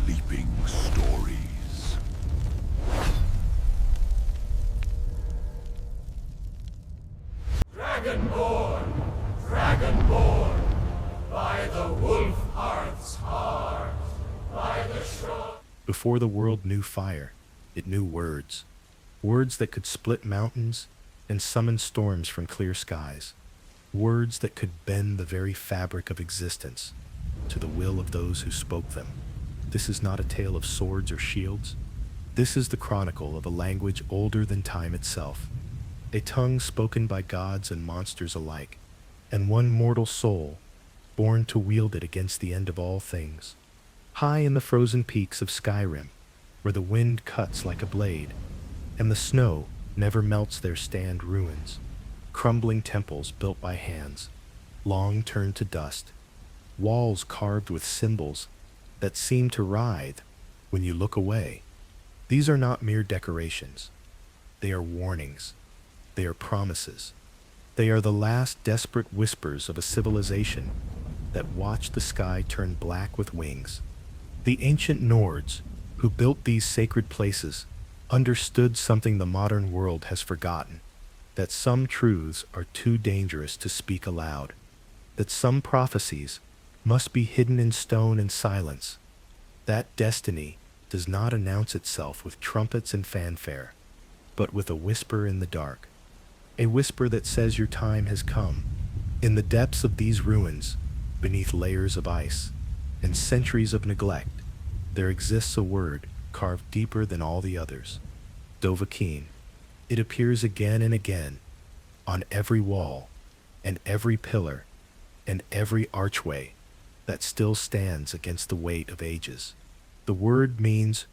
sleeping stories. Dragonborn, Dragonborn, by the wolf heart's heart, by the shrine. Before the world knew fire, it knew words. Words that could split mountains and summon storms from clear skies. Words that could bend the very fabric of existence to the will of those who spoke them. This is not a tale of swords or shields. This is the chronicle of a language older than time itself. A tongue spoken by gods and monsters alike, and one mortal soul born to wield it against the end of all things. High in the frozen peaks of Skyrim, where the wind cuts like a blade, and the snow never melts, there stand ruins, crumbling temples built by hands, long turned to dust, walls carved with symbols that seem to writhe when you look away. These are not mere decorations. They are warnings. They are promises. They are the last desperate whispers of a civilization that watched the sky turn black with wings. The ancient Nords, who built these sacred places, understood something the modern world has forgotten, that some truths are too dangerous to speak aloud, that some prophecies must be hidden in stone and silence, that destiny does not announce itself with trumpets and fanfare, but with a whisper in the dark, a whisper that says your time has come. In the depths of these ruins, beneath layers of ice and centuries of neglect, there exists a word carved deeper than all the others. Dovahkiin. It appears again and again, on every wall, and every pillar, and every archway that still stands against the weight of ages. The word means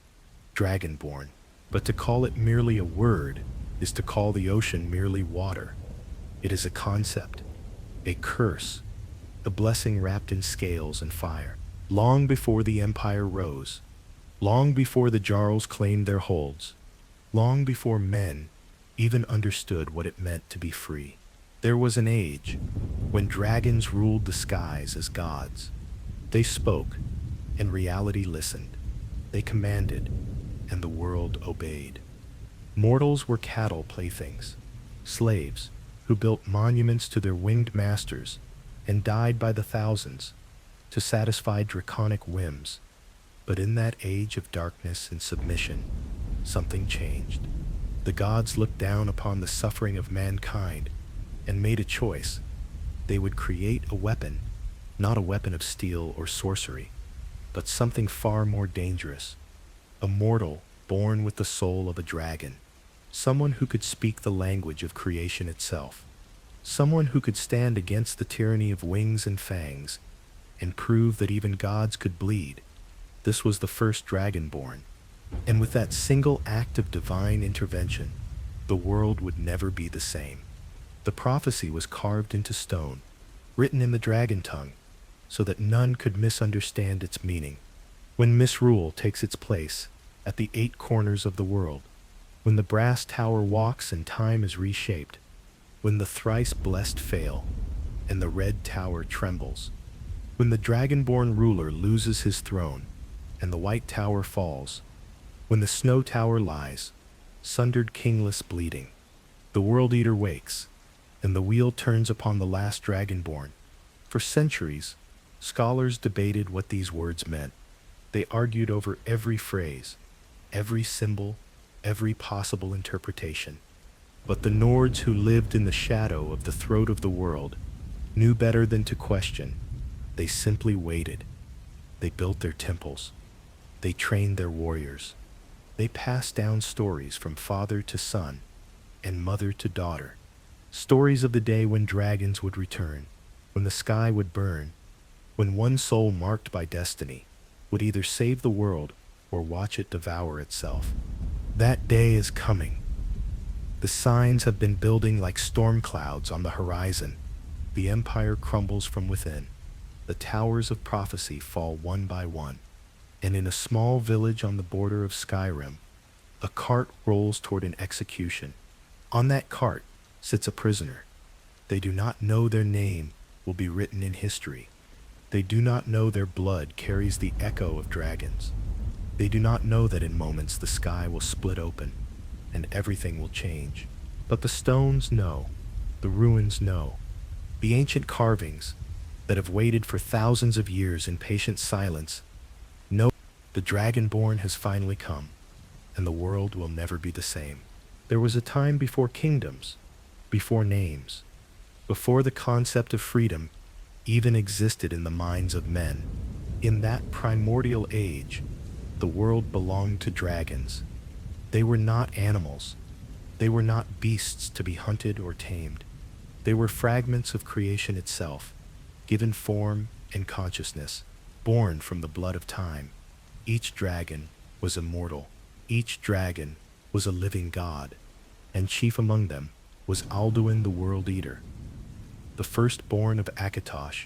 Dragonborn, but to call it merely a word is to call the ocean merely water. It is a concept, a curse, a blessing wrapped in scales and fire. Long before the empire rose, long before the Jarls claimed their holds, long before men even understood what it meant to be free, there was an age when dragons ruled the skies as gods. They spoke, and reality listened. They commanded, and the world obeyed. Mortals were cattle playthings, slaves who built monuments to their winged masters and died by the thousands to satisfy draconic whims. But in that age of darkness and submission, something changed. The gods looked down upon the suffering of mankind and made a choice. They would create a weapon, not a weapon of steel or sorcery, but something far more dangerous. A mortal born with the soul of a dragon, someone who could speak the language of creation itself, someone who could stand against the tyranny of wings and fangs and prove that even gods could bleed. This was the first Dragonborn, and with that single act of divine intervention, the world would never be the same. The prophecy was carved into stone, written in the dragon tongue, so that none could misunderstand its meaning. When misrule takes its place at the 8 corners of the world, when the brass tower walks and time is reshaped, when the thrice blessed fail and the red tower trembles, when the dragonborn ruler loses his throne and the white tower falls, when the snow tower lies, sundered kingless bleeding, the World-Eater wakes, and the wheel turns upon the last Dragonborn. For centuries, scholars debated what these words meant. They argued over every phrase, every symbol, every possible interpretation. But the Nords who lived in the shadow of the throat of the world knew better than to question. They simply waited. They built their temples. They trained their warriors. They passed down stories from father to son and mother to daughter. Stories of the day when dragons would return, when the sky would burn, when one soul marked by destiny would either save the world or watch it devour itself. That day is coming. The signs have been building like storm clouds on the horizon. The empire crumbles from within. The towers of prophecy fall one by one. And in a small village on the border of Skyrim, a cart rolls toward an execution. On that cart sits a prisoner. They do not know their name will be written in history. They do not know their blood carries the echo of dragons. They do not know that in moments the sky will split open and everything will change. But the stones know, the ruins know, the ancient carvings that have waited for thousands of years in patient silence know the Dragonborn has finally come, and the world will never be the same. There was a time before kingdoms, before names, before the concept of freedom even existed in the minds of men. In that primordial age, the world belonged to dragons. They were not animals. They were not beasts to be hunted or tamed. They were fragments of creation itself, given form and consciousness, born from the blood of time. Each dragon was immortal. Each dragon was a living god, and chief among them was Alduin the World-Eater, the firstborn of Akatosh,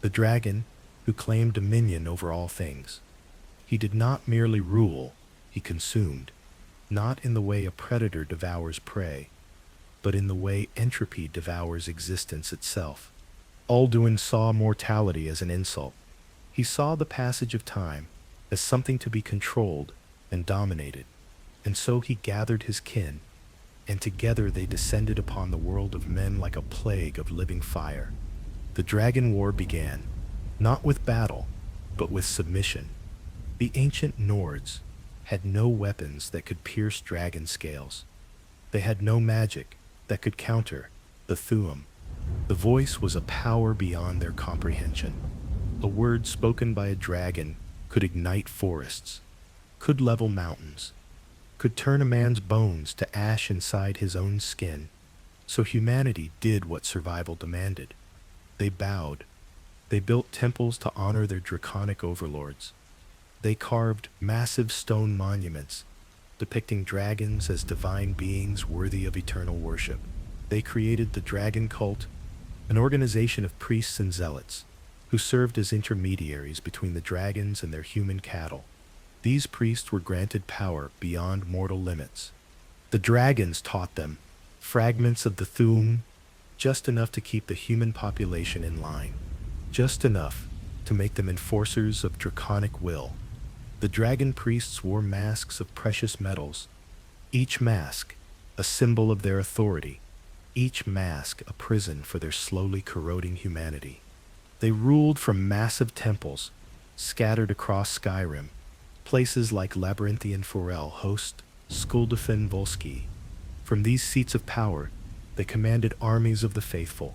the dragon who claimed dominion over all things. He did not merely rule, he consumed, not in the way a predator devours prey, but in the way entropy devours existence itself. Alduin saw mortality as an insult. He saw the passage of time as something to be controlled and dominated, and so he gathered his kin, and together they descended upon the world of men like a plague of living fire. The Dragon War began, not with battle, but with submission. The ancient Nords had no weapons that could pierce dragon scales. They had no magic that could counter the Thu'um. The voice was a power beyond their comprehension. A word spoken by a dragon could ignite forests, could level mountains, could turn a man's bones to ash inside his own skin. So humanity did what survival demanded. They bowed. They built temples to honor their draconic overlords. They carved massive stone monuments, depicting dragons as divine beings worthy of eternal worship. They created the dragon cult, an organization of priests and zealots who served as intermediaries between the dragons and their human cattle. These priests were granted power beyond mortal limits. The dragons taught them fragments of the Thu'um, just enough to keep the human population in line, just enough to make them enforcers of draconic will. The dragon priests wore masks of precious metals, each mask a symbol of their authority, each mask a prison for their slowly corroding humanity. They ruled from massive temples scattered across Skyrim. Places like Labyrinthian Forel host Skuldafin Volsky. From these seats of power, they commanded armies of the faithful.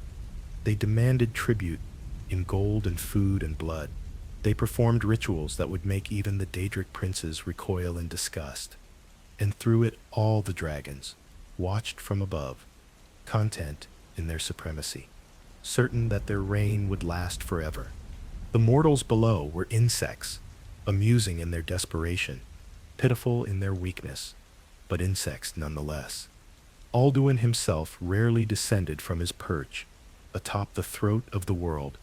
They demanded tribute in gold and food and blood. They performed rituals that would make even the Daedric princes recoil in disgust. And through it all the dragons watched from above, content in their supremacy, certain that their reign would last forever. The mortals below were insects, amusing in their desperation, pitiful in their weakness, but insects nonetheless. Alduin himself rarely descended from his perch atop the throat of the world.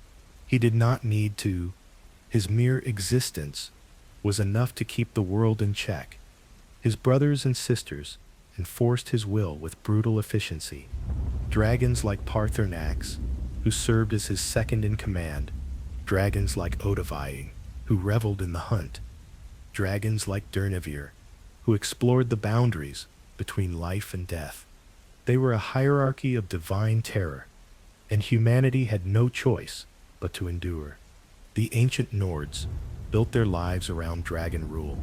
He did not need to. His mere existence was enough to keep the world in check. His brothers and sisters enforced his will with brutal efficiency. Dragons like Paarthurnax, who served as his second in command, dragons like Dovahkiin, who reveled in the hunt, dragons like Durnevir, who explored the boundaries between life and death. They were a hierarchy of divine terror, and humanity had no choice but to endure. The ancient Nords built their lives around dragon rule.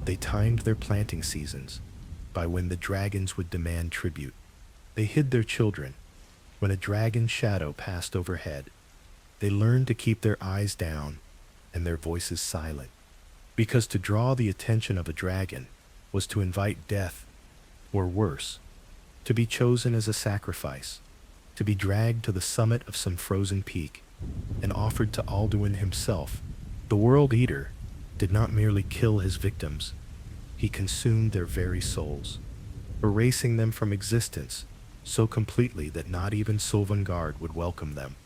They timed their planting seasons by when the dragons would demand tribute. They hid their children when a dragon shadow passed overhead. They learned to keep their eyes down and their voices silent, because to draw the attention of a dragon was to invite death, or worse, to be chosen as a sacrifice, to be dragged to the summit of some frozen peak and offered to Alduin himself. The World-Eater did not merely kill his victims, he consumed their very souls, erasing them from existence so completely that not even Sovngarde would welcome them.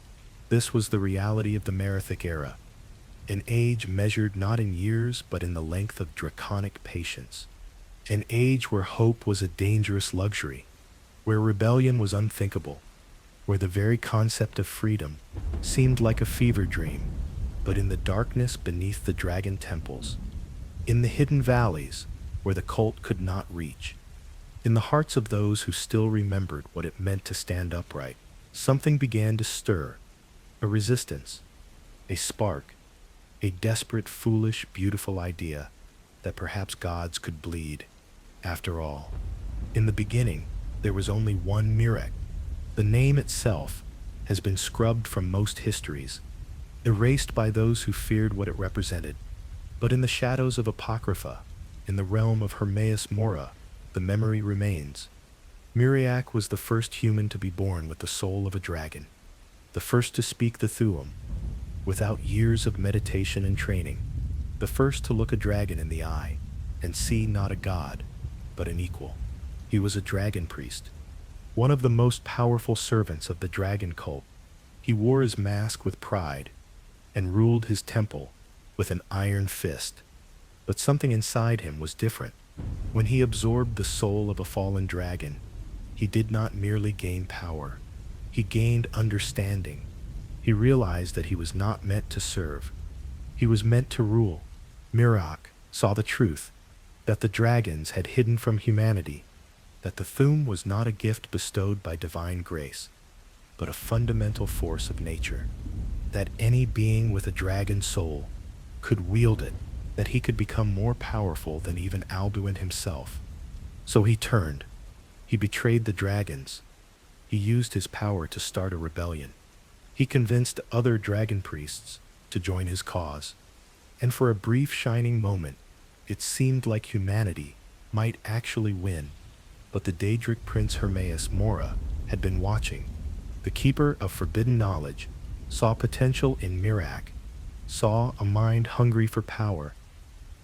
This was the reality of the Merithic era, an age measured not in years but in the length of draconic patience, an age where hope was a dangerous luxury, where rebellion was unthinkable, where the very concept of freedom seemed like a fever dream. But in the darkness beneath the dragon temples, in the hidden valleys where the cult could not reach, in the hearts of those who still remembered what it meant to stand upright, something began to stir, a resistance, a spark, a desperate, foolish, beautiful idea that perhaps gods could bleed. After all, in the beginning, there was only one Miraak. The name itself has been scrubbed from most histories, erased by those who feared what it represented. But in the shadows of Apocrypha, in the realm of Hermaeus Mora, the memory remains. Miraak was the first human to be born with the soul of a dragon, the first to speak the Thu'um, without years of meditation and training, the first to look a dragon in the eye and see not a god, but an equal. He was a dragon priest, one of the most powerful servants of the dragon cult. He wore his mask with pride and ruled his temple with an iron fist. But something inside him was different. When he absorbed the soul of a fallen dragon, he did not merely gain power. He gained understanding. He realized that he was not meant to serve. He was meant to rule. Miraak saw the truth, that the dragons had hidden from humanity, that the Thu'um was not a gift bestowed by divine grace, but a fundamental force of nature, that any being with a dragon soul could wield it, that he could become more powerful than even Alduin himself. So he turned. He betrayed the dragons. He used his power to start a rebellion. He convinced other dragon priests to join his cause. And for a brief shining moment, it seemed like humanity might actually win. But the Daedric prince Hermaeus Mora had been watching. The keeper of forbidden knowledge saw potential in Miraak, saw a mind hungry for power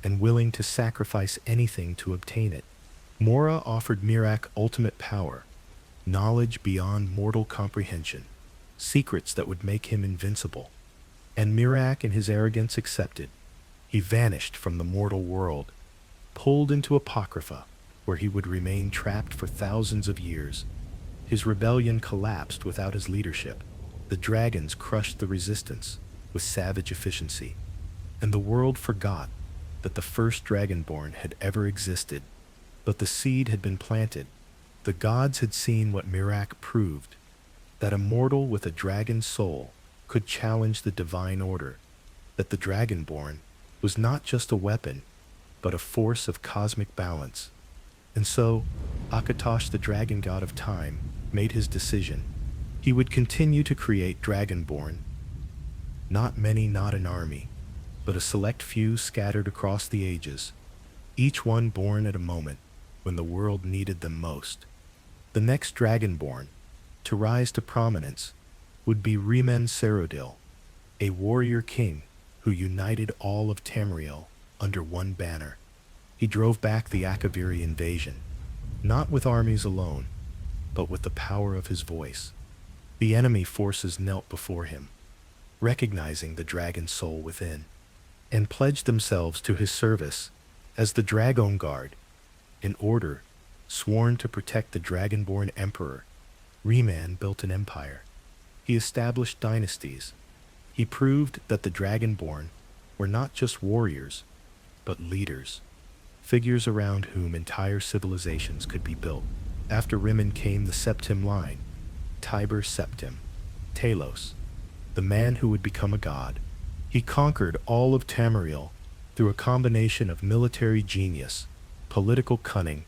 and willing to sacrifice anything to obtain it. Mora offered Miraak ultimate power, knowledge beyond mortal comprehension, secrets that would make him invincible. And Miraak in his arrogance accepted. He vanished from the mortal world, pulled into Apocrypha, where he would remain trapped for thousands of years. His rebellion collapsed without his leadership. The dragons crushed the resistance with savage efficiency, and the world forgot that the first Dragonborn had ever existed. But the seed had been planted. The gods had seen what Miraak proved, that a mortal with a dragon soul could challenge the divine order, that the Dragonborn was not just a weapon, but a force of cosmic balance. And so, Akatosh, the dragon god of time, made his decision. He would continue to create Dragonborn. Not many, not an army, but a select few scattered across the ages, each one born at a moment when the world needed them most. The next Dragonborn to rise to prominence would be Remen Serodil, a warrior king who united all of Tamriel under one banner. He drove back the Akaviri invasion, not with armies alone, but with the power of his voice. The enemy forces knelt before him, recognizing the dragon soul within, and pledged themselves to his service as the Dragon Guard, an order sworn to protect the Dragonborn emperor. Reman built an empire. He established dynasties. He proved that the Dragonborn were not just warriors, but leaders, figures around whom entire civilizations could be built. After Rimmon came the Septim line, Tiber Septim, Talos, the man who would become a god. He conquered all of Tamriel through a combination of military genius, political cunning,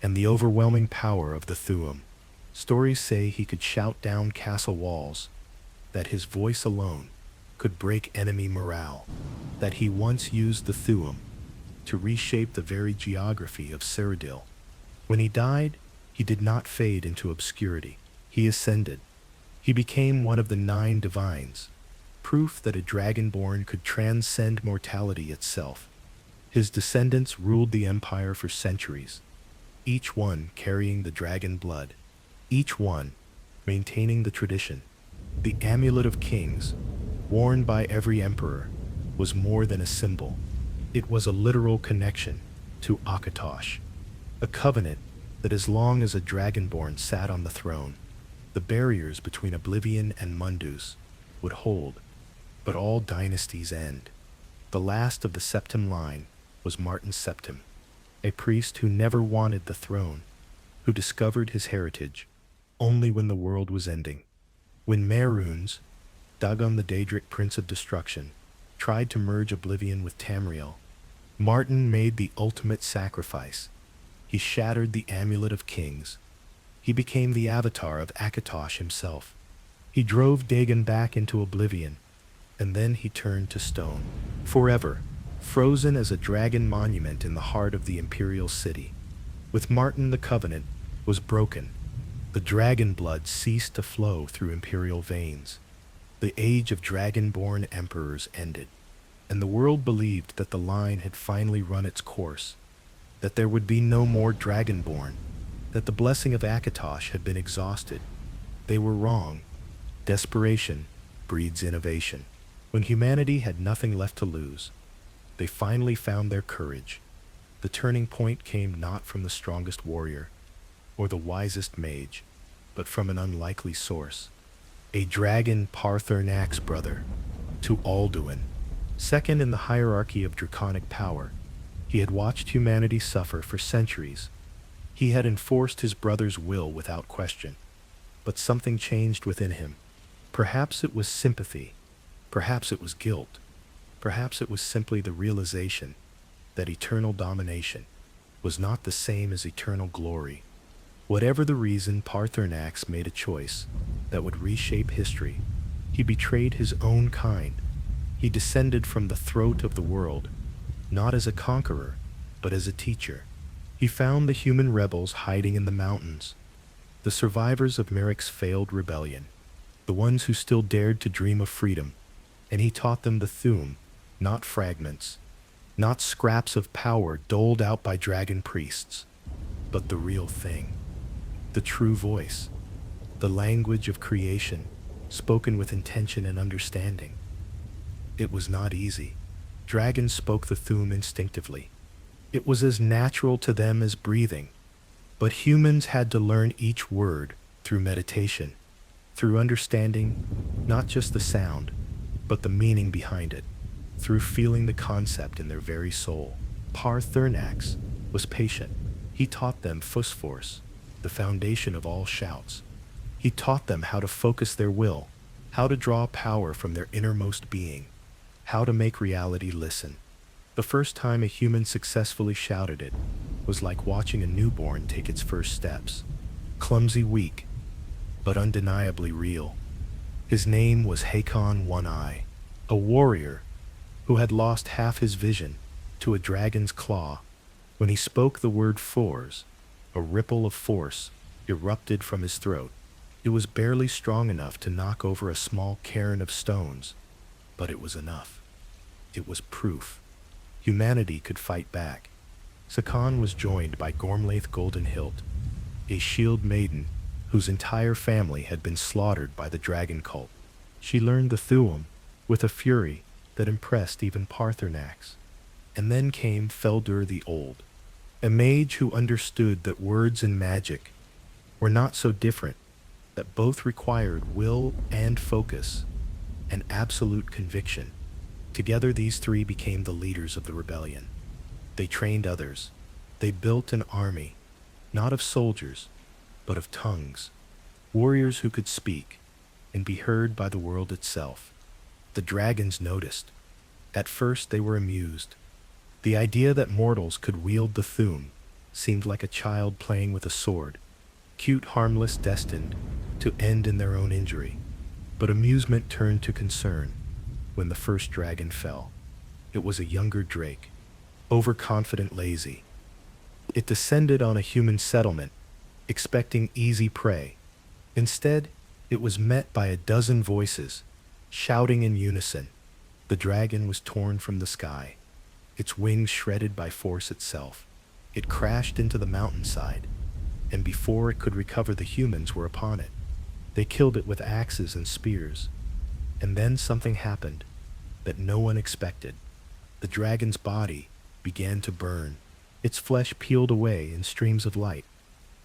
and the overwhelming power of the Thu'um. Stories say he could shout down castle walls, that his voice alone could break enemy morale, that he once used the Thu'um to reshape the very geography of Serodil. When he died, he did not fade into obscurity. He ascended. He became one of the 9 divines, proof that a Dragonborn could transcend mortality itself. His descendants ruled the empire for centuries, each one carrying the dragon blood, each one maintaining the tradition. The Amulet of Kings, worn by every emperor, was more than a symbol. It was a literal connection to Akatosh, a covenant that as long as a Dragonborn sat on the throne, the barriers between Oblivion and Mundus would hold. But all dynasties end. The last of the Septim line was Martin Septim, a priest who never wanted the throne, who discovered his heritage only when the world was ending. When Mehrunes, Thu'um the Daedric Prince of Destruction, tried to merge Oblivion with Tamriel, Martin made the ultimate sacrifice. He shattered the Amulet of Kings. He became the avatar of Akatosh himself. He drove Dagon back into Oblivion, and then he turned to stone, forever, frozen as a dragon monument in the heart of the Imperial City. With Martin, the Covenant was broken. The dragon blood ceased to flow through Imperial veins. The age of Dragonborn emperors ended, and the world believed that the line had finally run its course, that there would be no more Dragonborn, that the blessing of Akatosh had been exhausted. They were wrong. Desperation breeds innovation. When humanity had nothing left to lose, they finally found their courage. The turning point came not from the strongest warrior or the wisest mage, but from an unlikely source. A dragon Paarthurnax brother to Alduin, second in the hierarchy of draconic power. He had watched humanity suffer for centuries. He had enforced his brother's will without question. But something changed within him. Perhaps it was sympathy. Perhaps it was guilt. Perhaps it was simply the realization that eternal domination was not the same as eternal glory. Whatever the reason, Paarthurnax made a choice that would reshape history. He betrayed his own kind. He descended from the throat of the world, not as a conqueror, but as a teacher. He found the human rebels hiding in the mountains, the survivors of Merrick's failed rebellion, the ones who still dared to dream of freedom, and he taught them the Thu'um, not fragments, not scraps of power doled out by dragon priests, but the real thing, the true voice, the language of creation, spoken with intention and understanding. It was not easy. Dragons spoke the Thu'um instinctively. It was as natural to them as breathing. But humans had to learn each word through meditation, through understanding not just the sound, but the meaning behind it, through feeling the concept in their very soul. Paarthurnax was patient. He taught them Fusforce, the foundation of all shouts. He taught them how to focus their will, how to draw power from their innermost being, how to make reality listen. The first time a human successfully shouted it was like watching a newborn take its first steps. Clumsy, weak, but undeniably real. His name was Hakon One-Eye, a warrior who had lost half his vision to a dragon's claw. When he spoke the word Fors, a ripple of force erupted from his throat. It was barely strong enough to knock over a small cairn of stones, but it was enough. It was proof. Humanity could fight back. Sakon was joined by Gormlaith Goldenhilt, a shield maiden whose entire family had been slaughtered by the dragon cult. She learned the Thu'um with a fury that impressed even Paarthurnax. And then came Feldur the Old, a mage who understood that words and magic were not so different, that both required will and focus, and absolute conviction. Together these three became the leaders of the rebellion. They trained others. They built an army, not of soldiers, but of tongues, warriors who could speak and be heard by the world itself. The dragons noticed. At first they were amused. The idea that mortals could wield the Thu'um seemed like a child playing with a sword, cute, harmless, destined to end in their own injury. But amusement turned to concern when the first dragon fell. It was a younger drake, overconfident, lazy. It descended on a human settlement, expecting easy prey. Instead, it was met by a dozen voices, shouting in unison. The dragon was torn from the sky, its wings shredded by force itself. It crashed into the mountainside, and before it could recover, the humans were upon it. They killed it with axes and spears. And then something happened that no one expected. The dragon's body began to burn. Its flesh peeled away in streams of light.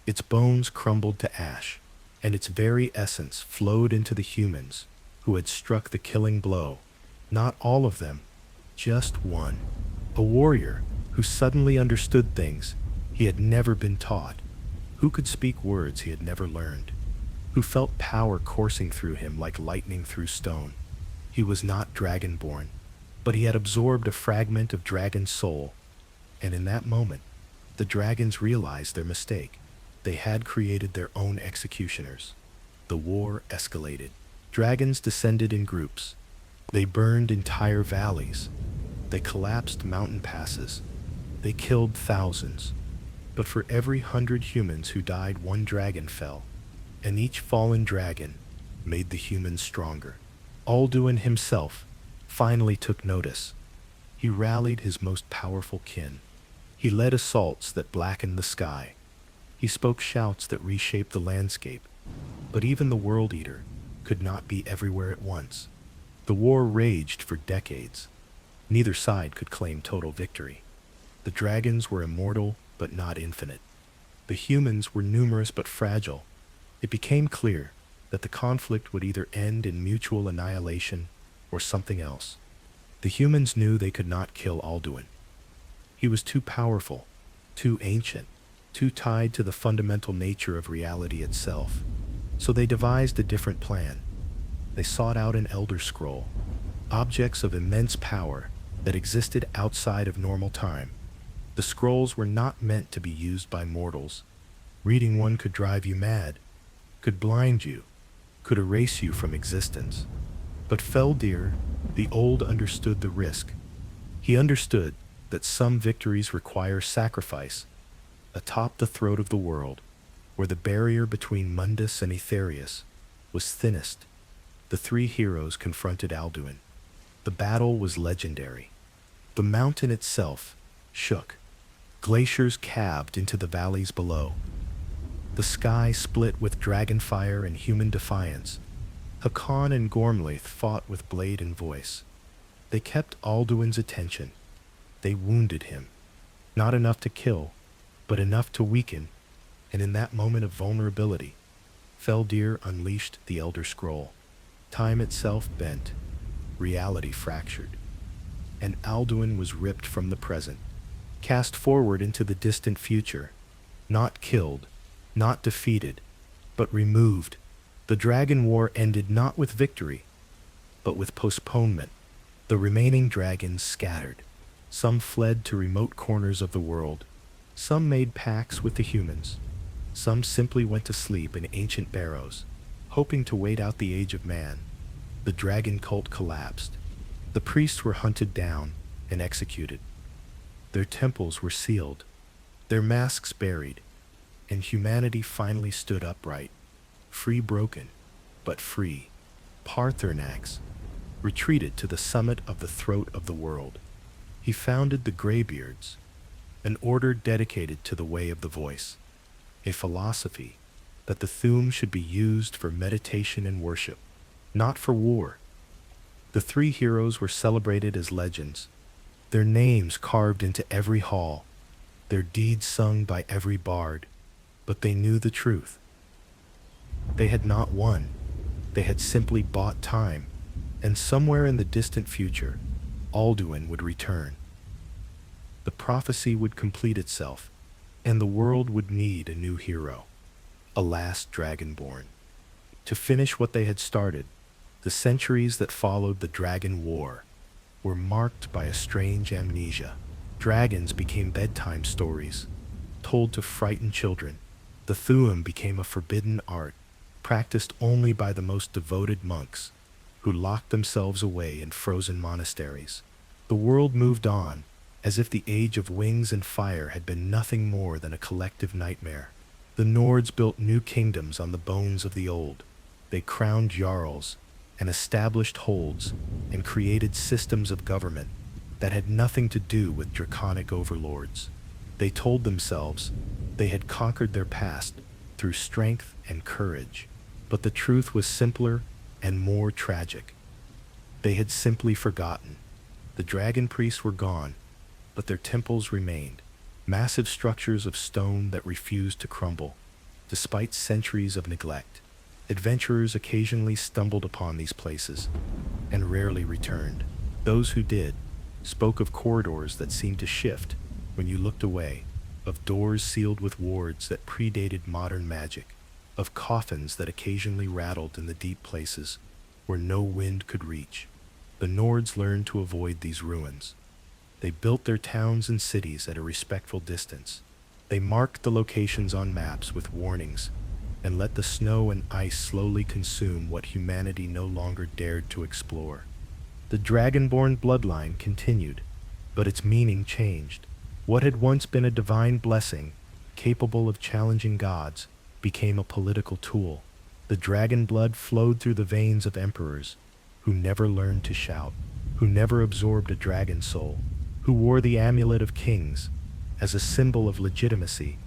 Its bones crumbled to ash, and its very essence flowed into the humans who had struck the killing blow. Not all of them, just one. A warrior who suddenly understood things he had never been taught, who could speak words he had never learned, who felt power coursing through him like lightning through stone. He was not Dragonborn, but he had absorbed a fragment of dragon's soul, and in that moment, the dragons realized their mistake. They had created their own executioners. The war escalated. Dragons descended in groups. They burned entire valleys. They collapsed mountain passes. They killed thousands. But for every 100 humans who died, one dragon fell, and each fallen dragon made the humans stronger. Alduin himself finally took notice. He rallied his most powerful kin. He led assaults that blackened the sky. He spoke shouts that reshaped the landscape. But even the World-Eater could not be everywhere at once. The war raged for decades. Neither side could claim total victory. The dragons were immortal but not infinite. The humans were numerous but fragile. It became clear that the conflict would either end in mutual annihilation or something else. The humans knew they could not kill Alduin. He was too powerful, too ancient, too tied to the fundamental nature of reality itself. So they devised a different plan. They sought out an Elder Scroll, objects of immense power that existed outside of normal time. The scrolls were not meant to be used by mortals. Reading one could drive you mad, could blind you, could erase you from existence. But Feldir, the Old, understood the risk. He understood that some victories require sacrifice. Atop the throat of the world, where the barrier between Mundus and Aetherius was thinnest, the three heroes confronted Alduin. The battle was legendary. The mountain itself shook. Glaciers calved into the valleys below. The sky split with dragonfire and human defiance. Hakon and Gormlaith fought with blade and voice. They kept Alduin's attention. They wounded him. Not enough to kill, but enough to weaken. And in that moment of vulnerability, Feldir unleashed the Elder Scroll. Time itself bent. Reality fractured. And Alduin was ripped from the present, cast forward into the distant future, not killed, not defeated, but removed. The Dragon War ended not with victory, but with postponement. The remaining dragons scattered. Some fled to remote corners of the world. Some made pacts with the humans. Some simply went to sleep in ancient barrows, hoping to wait out the age of man. The dragon cult collapsed. The priests were hunted down and executed. Their temples were sealed, their masks buried, and humanity finally stood upright, free broken, but free. Paarthurnax retreated to the summit of the throat of the world. He founded the Greybeards, an order dedicated to the way of the voice, a philosophy that the Thu'um should be used for meditation and worship, not for war. The three heroes were celebrated as legends, their names carved into every hall, their deeds sung by every bard, but they knew the truth. They had not won. They had simply bought time, and somewhere in the distant future, Alduin would return. The prophecy would complete itself, and the world would need a new hero, a last Dragonborn, to finish what they had started. The centuries that followed the Dragon War were marked by a strange amnesia. Dragons became bedtime stories, told to frighten children. The Thu'um became a forbidden art, practiced only by the most devoted monks, who locked themselves away in frozen monasteries. The world moved on, as if the age of wings and fire had been nothing more than a collective nightmare. The Nords built new kingdoms on the bones of the old. They crowned jarls and established holds and created systems of government that had nothing to do with draconic overlords. They told themselves they had conquered their past through strength and courage, but the truth was simpler and more tragic. They had simply forgotten. The dragon priests were gone, but their temples remained, massive structures of stone that refused to crumble, despite centuries of neglect. Adventurers occasionally stumbled upon these places, and rarely returned. Those who did spoke of corridors that seemed to shift, when you looked away, of doors sealed with wards that predated modern magic, of coffins that occasionally rattled in the deep places where no wind could reach. The Nords learned to avoid these ruins. They built their towns and cities at a respectful distance. They marked the locations on maps with warnings and let the snow and ice slowly consume what humanity no longer dared to explore. The Dragonborn bloodline continued, but its meaning changed. What had once been a divine blessing, capable of challenging gods, became a political tool. The dragon blood flowed through the veins of emperors, who never learned to shout, who never absorbed a dragon soul, who wore the amulet of kings as a symbol of legitimacy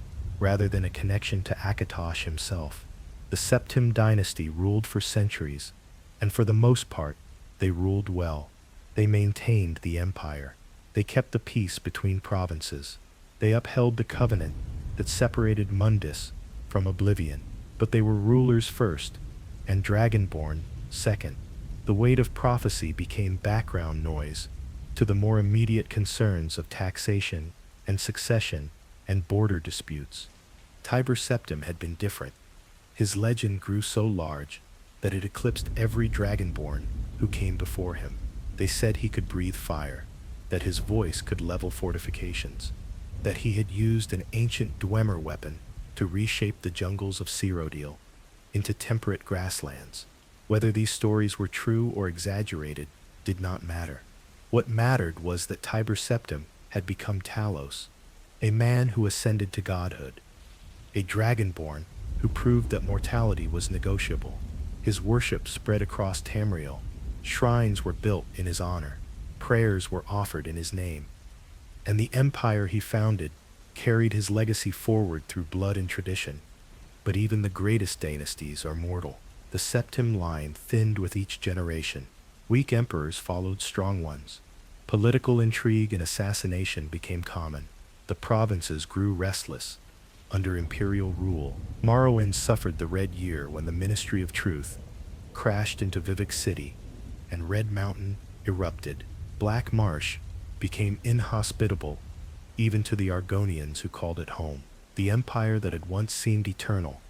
rather than a connection to Akatosh himself. The Septim dynasty ruled for centuries, and for the most part, they ruled well. They maintained the empire. They kept the peace between provinces. They upheld the covenant that separated Mundus from oblivion. But they were rulers first, and Dragonborn second. The weight of prophecy became background noise to the more immediate concerns of taxation and succession and border disputes. Tiber Septim had been different. His legend grew so large that it eclipsed every Dragonborn who came before him. They said he could breathe fire, that his voice could level fortifications, that he had used an ancient Dwemer weapon to reshape the jungles of Cyrodiil into temperate grasslands. Whether these stories were true or exaggerated did not matter. What mattered was that Tiber Septim had become Talos, a man who ascended to godhood, a Dragonborn who proved that mortality was negotiable. His worship spread across Tamriel. Shrines were built in his honor. Prayers were offered in his name. And the empire he founded carried his legacy forward through blood and tradition. But even the greatest dynasties are mortal. The Septim line thinned with each generation. Weak emperors followed strong ones. Political intrigue and assassination became common. The provinces grew restless under imperial rule. Morrowind suffered the Red Year when the Ministry of Truth crashed into Vivek City, and Red Mountain erupted. Black Marsh became inhospitable even to the Argonians who called it home. The empire that had once seemed eternal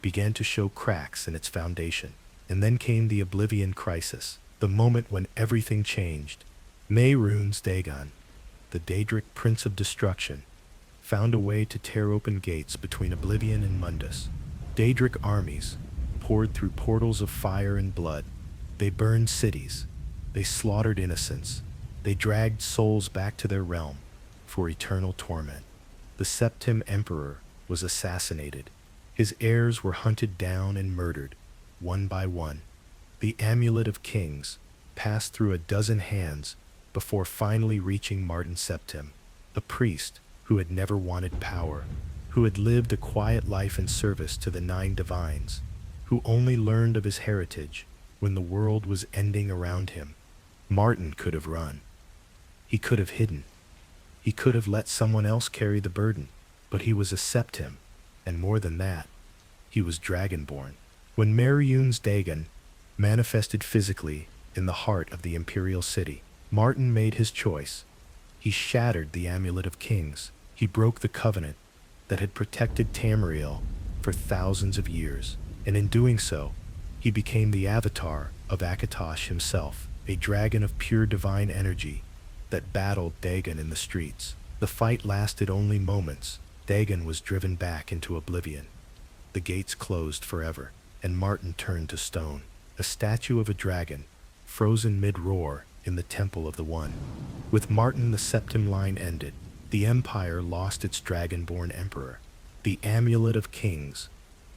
began to show cracks in its foundation. And then came the Oblivion Crisis, the moment when everything changed. Mehrunes Dagon, the Daedric Prince of Destruction, found a way to tear open gates between Oblivion and Mundus. Daedric armies poured through portals of fire and blood. They burned cities. They slaughtered innocents. They dragged souls back to their realm for eternal torment. The Septim Emperor was assassinated. His heirs were hunted down and murdered, one by one. The Amulet of Kings passed through a dozen hands before finally reaching Martin Septim, a priest who had never wanted power, who had lived a quiet life in service to the 9 divines, who only learned of his heritage when the world was ending around him. Martin could have run. He could have hidden. He could have let someone else carry the burden, but he was a Septim, and more than that, he was Dragonborn. When Mehrunes Dagon manifested physically in the heart of the Imperial City, Martin made his choice. He shattered the Amulet of Kings. He broke the covenant that had protected Tamriel for thousands of years, and in doing so, he became the avatar of Akatosh himself, a dragon of pure divine energy that battled Dagon in the streets. The fight lasted only moments. Dagon was driven back into oblivion. The gates closed forever, and Martin turned to stone, a statue of a dragon, frozen mid-roar in the Temple of the One. With Martin, the Septim line ended. The empire lost its Dragonborn emperor. The Amulet of Kings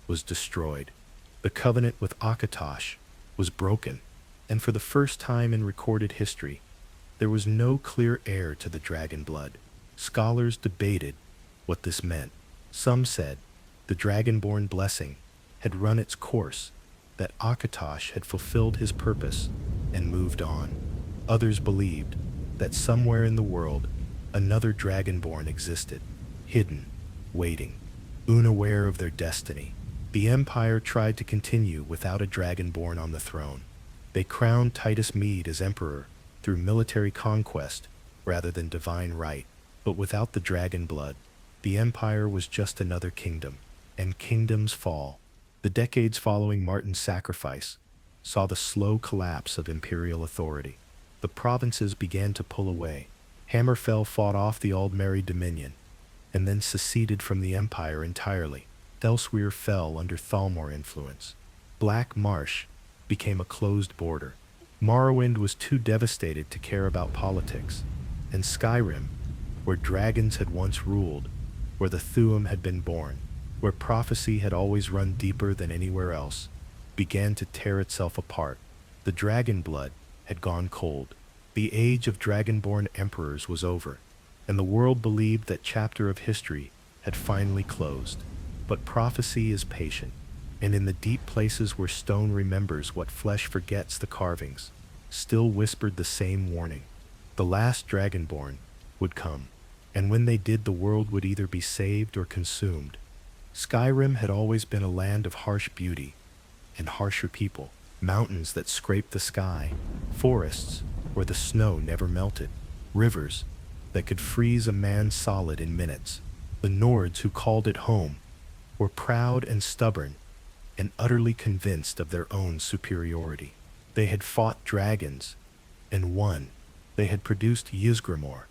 was destroyed. The covenant with Akatosh was broken, and for the first time in recorded history, there was no clear heir to the dragon blood. Scholars debated what this meant. Some said the Dragonborn blessing had run its course, that Akatosh had fulfilled his purpose and moved on. Others believed that somewhere in the world, another Dragonborn existed, hidden, waiting, unaware of their destiny. The Empire tried to continue without a Dragonborn on the throne. They crowned Titus Mede as emperor through military conquest rather than divine right. But without the dragon blood, the empire was just another kingdom, and kingdoms fall. The decades following Martin's sacrifice saw the slow collapse of imperial authority. The provinces began to pull away. Hammerfell fought off the Aldmeri dominion, and then seceded from the empire entirely. Elsewhere fell under Thalmor influence. Black Marsh became a closed border. Morrowind was too devastated to care about politics, and Skyrim, where dragons had once ruled, where the Thu'um had been born, where prophecy had always run deeper than anywhere else, began to tear itself apart. The dragon blood had gone cold. The age of dragonborn emperors was over, and the world believed that chapter of history had finally closed. But prophecy is patient, and in the deep places where stone remembers what flesh forgets the carvings, still whispered the same warning. The last dragonborn would come, and when they did, the world would either be saved or consumed. Skyrim had always been a land of harsh beauty and harsher people. Mountains that scraped the sky, forests where the snow never melted, rivers that could freeze a man solid in minutes. The Nords who called it home were proud and stubborn and utterly convinced of their own superiority. They had fought dragons and won. They had produced Ysgramor,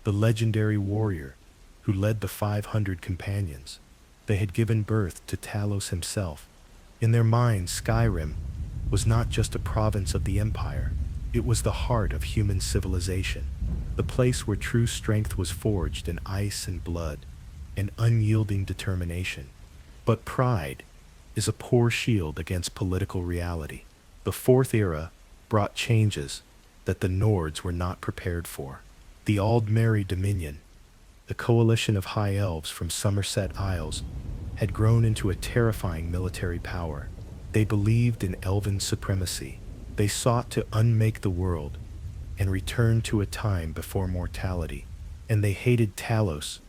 the legendary warrior who led the 500 companions. They had given birth to Talos himself. In their minds, Skyrim was not just a province of the Empire. It was the heart of human civilization, the place where true strength was forged in ice and blood, and unyielding determination. But pride is a poor shield against political reality. The Fourth Era brought changes that the Nords were not prepared for. The Aldmeri Dominion, the coalition of high elves from Somerset Isles, had grown into a terrifying military power. They believed in elven supremacy. They sought to unmake the world and return to a time before mortality. And they hated Talos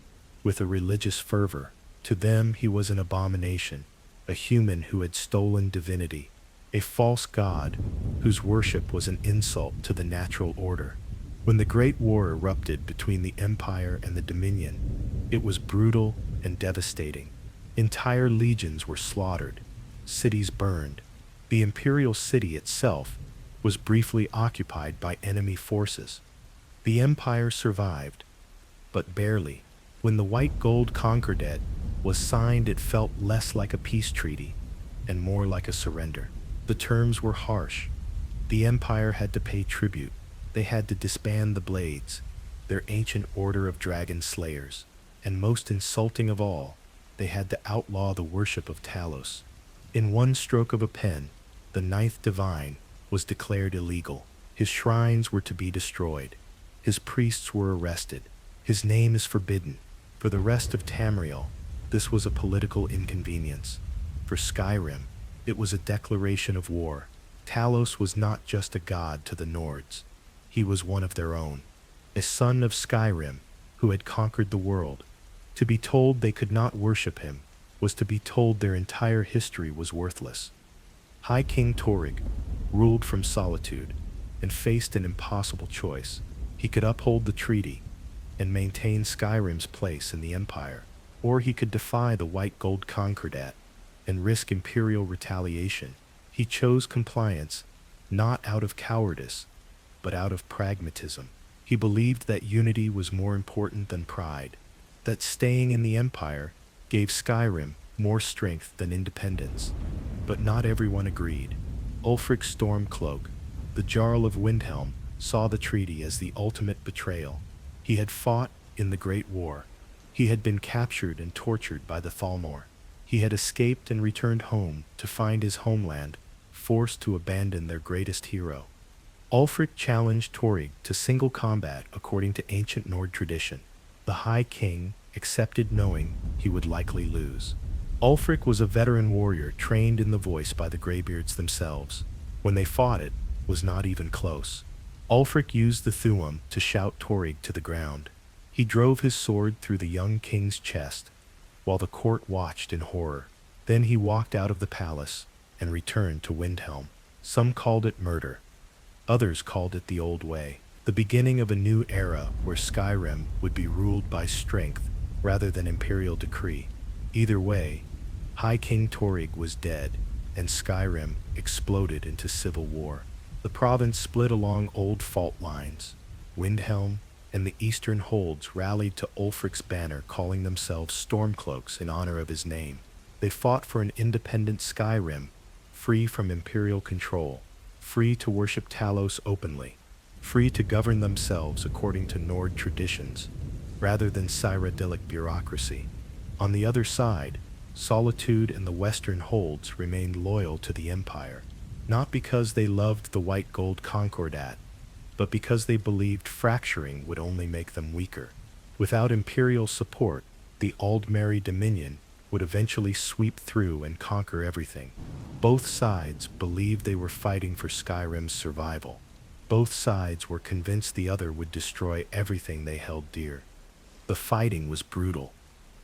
with a religious fervor. To them, he was an abomination, a human who had stolen divinity, a false god whose worship was an insult to the natural order. When the Great War erupted between the Empire and the Dominion, it was brutal and devastating. Entire legions were slaughtered, cities burned. The imperial city itself was briefly occupied by enemy forces. The Empire survived, but barely. When the White Gold Concordat was signed, it felt less like a peace treaty and more like a surrender. The terms were harsh. The Empire had to pay tribute. They had to disband the Blades, their ancient order of dragon slayers, and most insulting of all, they had to outlaw the worship of Talos. In one stroke of a pen, the Ninth Divine was declared illegal. His shrines were to be destroyed. His priests were arrested. His name is forbidden. For the rest of Tamriel, this was a political inconvenience. For Skyrim, it was a declaration of war. Talos was not just a god to the Nords. He was one of their own, a son of Skyrim who had conquered the world. To be told they could not worship him was to be told their entire history was worthless. High King Torygg ruled from solitude and faced an impossible choice. He could uphold the treaty and maintain Skyrim's place in the Empire, or he could defy the White Gold Concordat and risk imperial retaliation. He chose compliance, not out of cowardice, but out of pragmatism. He believed that unity was more important than pride, that staying in the Empire gave Skyrim more strength than independence. But not everyone agreed. Ulfric Stormcloak, the Jarl of Windhelm, saw the treaty as the ultimate betrayal. He had fought in the Great War. He had been captured and tortured by the Thalmor. He had escaped and returned home to find his homeland forced to abandon their greatest hero. Ulfric challenged Torygg to single combat according to ancient Nord tradition. The High King accepted knowing he would likely lose. Ulfric was a veteran warrior trained in the voice by the Greybeards themselves. When they fought, it was not even close. Ulfric used the Thu'um to shout Torygg to the ground. He drove his sword through the young king's chest, while the court watched in horror. Then he walked out of the palace and returned to Windhelm. Some called it murder. Others called it the old way. The the beginning of a new era where Skyrim would be ruled by strength rather than imperial decree. Either way, High King Torygg was dead, and Skyrim exploded into civil war. The province split along old fault lines. Windhelm and the Eastern Holds rallied to Ulfric's banner, calling themselves Stormcloaks in honor of his name. They fought for an independent Skyrim, free from imperial control, free to worship Talos openly, free to govern themselves according to Nord traditions, rather than Cyrodiilic bureaucracy. On the other side, Solitude and the Western Holds remained loyal to the Empire, not because they loved the White Gold Concordat, but because they believed fracturing would only make them weaker. Without imperial support, the Aldmeri Dominion would eventually sweep through and conquer everything. Both sides believed they were fighting for Skyrim's survival. Both sides were convinced the other would destroy everything they held dear. The fighting was brutal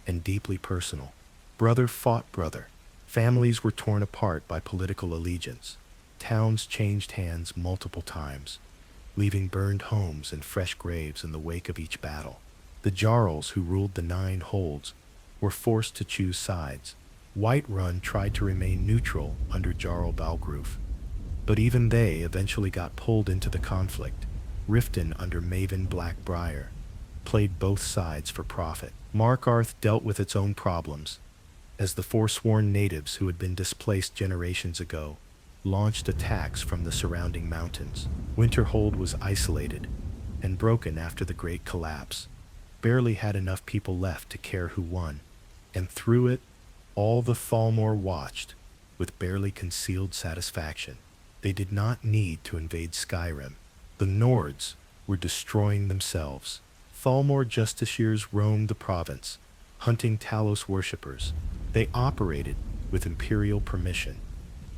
and deeply personal. Brother fought brother. Families were torn apart by political allegiance. Towns changed hands multiple times, leaving burned homes and fresh graves in the wake of each battle. The Jarls, who ruled the Nine Holds, were forced to choose sides. Whiterun tried to remain neutral under Jarl Balgruuf, but even they eventually got pulled into the conflict. Riften under Maven Blackbriar played both sides for profit. Markarth dealt with its own problems, as the forsworn natives who had been displaced generations ago launched attacks from the surrounding mountains. Winterhold was isolated and broken after the Great Collapse, barely had enough people left to care who won, and through it, all the Thalmor watched with barely concealed satisfaction. They did not need to invade Skyrim. The Nords were destroying themselves. Thalmor justiciars roamed the province, hunting Talos worshippers. They operated with imperial permission,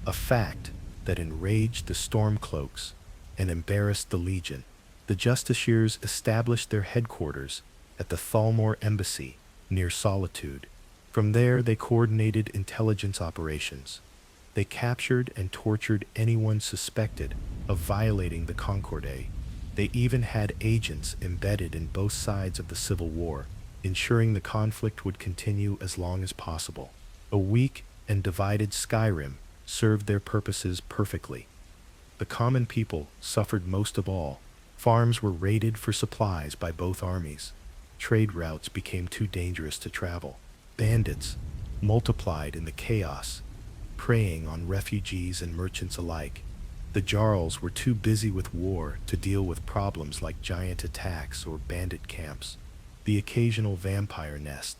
a fact that enraged the Stormcloaks and embarrassed the Legion. The justiciars established their headquarters at the Thalmor Embassy near Solitude. From there, they coordinated intelligence operations. They captured and tortured anyone suspected of violating the Concordat. They even had agents embedded in both sides of the civil war, ensuring the conflict would continue as long as possible. A weak and divided Skyrim served their purposes perfectly. The common people suffered most of all. Farms were raided for supplies by both armies. Trade routes became too dangerous to travel. Bandits multiplied in the chaos, preying on refugees and merchants alike. The Jarls were too busy with war to deal with problems like giant attacks or bandit camps. The occasional vampire nest.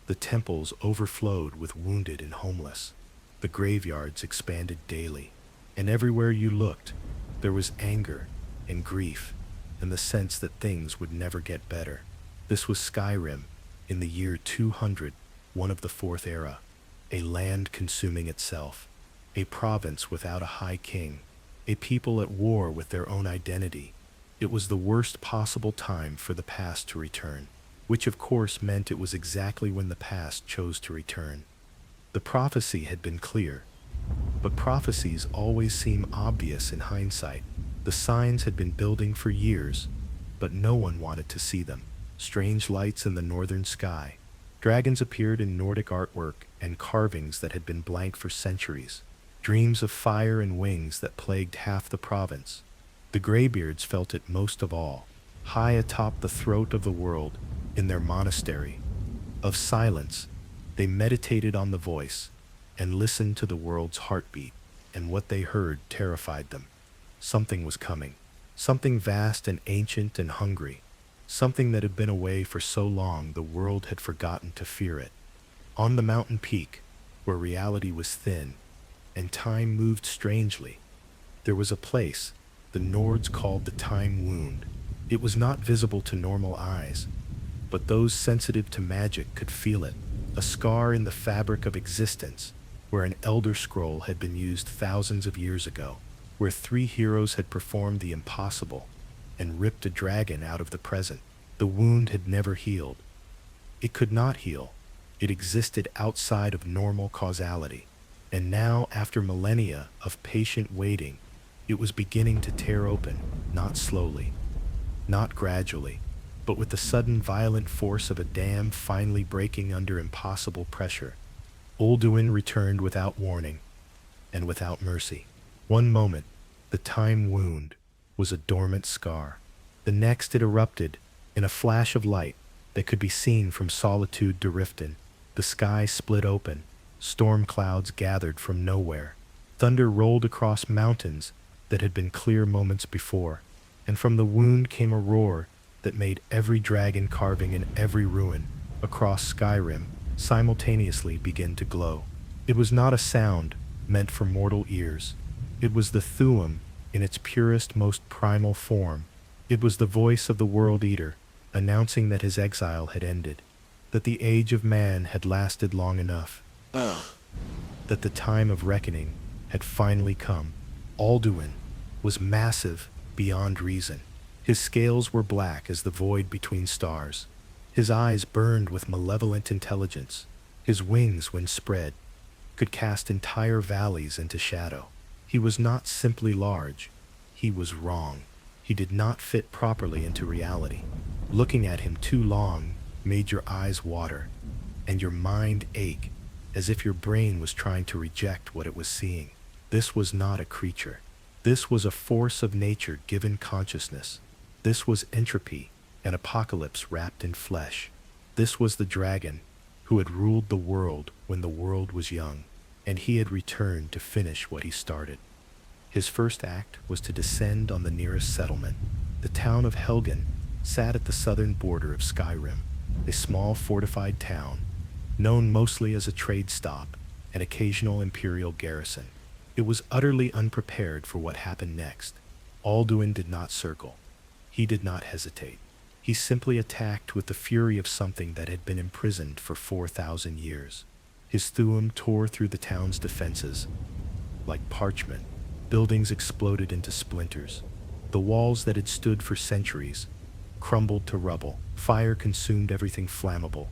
The temples overflowed with wounded and homeless. The graveyards expanded daily, and everywhere you looked, there was anger and grief and the sense that things would never get better. This was Skyrim in the year 200, one of the Fourth Era, a land consuming itself, a province without a high king, a people at war with their own identity. It was the worst possible time for the past to return, which of course meant it was exactly when the past chose to return. The prophecy had been clear, but prophecies always seem obvious in hindsight. The signs had been building for years, but no one wanted to see them. Strange lights in the northern sky. Dragons appeared in Nordic artwork and carvings that had been blank for centuries. Dreams of fire and wings that plagued half the province. The Greybeards felt it most of all, high atop the throat of the world, in their monastery. Of silence, they meditated on the voice and listened to the world's heartbeat, and what they heard terrified them. Something was coming, something vast and ancient and hungry, something that had been away for so long the world had forgotten to fear it. On the mountain peak, where reality was thin and time moved strangely, there was a place the Nords called the Time Wound. It was not visible to normal eyes, but those sensitive to magic could feel it, a scar in the fabric of existence, where an elder scroll had been used thousands of years ago, where 3 heroes had performed the impossible and ripped a dragon out of the present. The wound had never healed. It could not heal. It existed outside of normal causality. And now, after millennia of patient waiting, it was beginning to tear open, not slowly, not gradually, but with the sudden violent force of a dam finally breaking under impossible pressure. Alduin returned without warning and without mercy. One moment, the time wound was a dormant scar. The next it erupted in a flash of light that could be seen from Solitude to Riften. The sky split open, storm clouds gathered from nowhere. Thunder rolled across mountains that had been clear moments before, and from the wound came a roar that made every dragon carving in every ruin across Skyrim simultaneously begin to glow. It was not a sound meant for mortal ears. It was the Thu'um in its purest, most primal form. It was the voice of the World-Eater, announcing that his exile had ended, that the age of man had lasted long enough, that the time of reckoning had finally come. Alduin was massive beyond reason. His scales were black as the void between stars. His eyes burned with malevolent intelligence. His wings, when spread, could cast entire valleys into shadow. He was not simply large, he was wrong. He did not fit properly into reality. Looking at him too long made your eyes water, and your mind ache, as if your brain was trying to reject what it was seeing. This was not a creature. This was a force of nature given consciousness. This was entropy, an apocalypse wrapped in flesh. This was the dragon who had ruled the world when the world was young, and he had returned to finish what he started. His first act was to descend on the nearest settlement. The town of Helgen sat at the southern border of Skyrim, a small fortified town, known mostly as a trade stop and occasional imperial garrison. It was utterly unprepared for what happened next. Alduin did not circle. He did not hesitate. He simply attacked with the fury of something that had been imprisoned for 4,000 years. His Thu'um tore through the town's defenses. Like parchment, buildings exploded into splinters. The walls that had stood for centuries crumbled to rubble. Fire consumed everything flammable,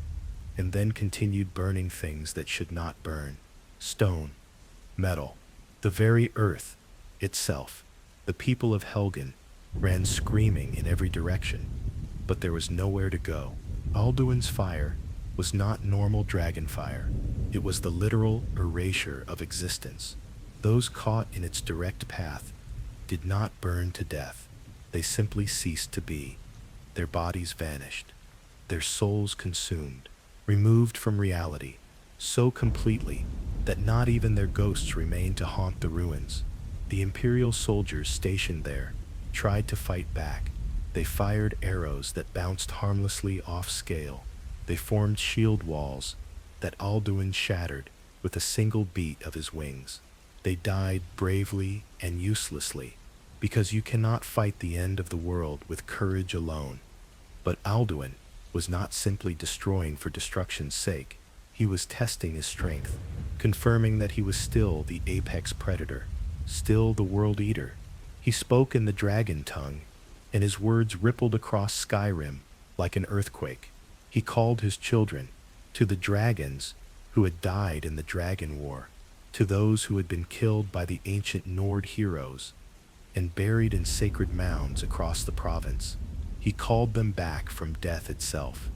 and then continued burning things that should not burn. Stone, metal, the very earth itself. The people of Helgen ran screaming in every direction, but there was nowhere to go. Alduin's fire was not normal dragon fire. It was the literal erasure of existence. Those caught in its direct path did not burn to death. They simply ceased to be. Their bodies vanished, their souls consumed, removed from reality, so completely that not even their ghosts remained to haunt the ruins. The Imperial soldiers stationed there tried to fight back. They fired arrows that bounced harmlessly off scale. They formed shield walls that Alduin shattered with a single beat of his wings. They died bravely and uselessly, because you cannot fight the end of the world with courage alone. But Alduin was not simply destroying for destruction's sake. He was testing his strength, confirming that he was still the apex predator, still the World-Eater. He spoke in the dragon tongue, and his words rippled across Skyrim like an earthquake. He called his children to the dragons who had died in the Dragon War, to those who had been killed by the ancient Nord heroes and buried in sacred mounds across the province. He called them back from death itself,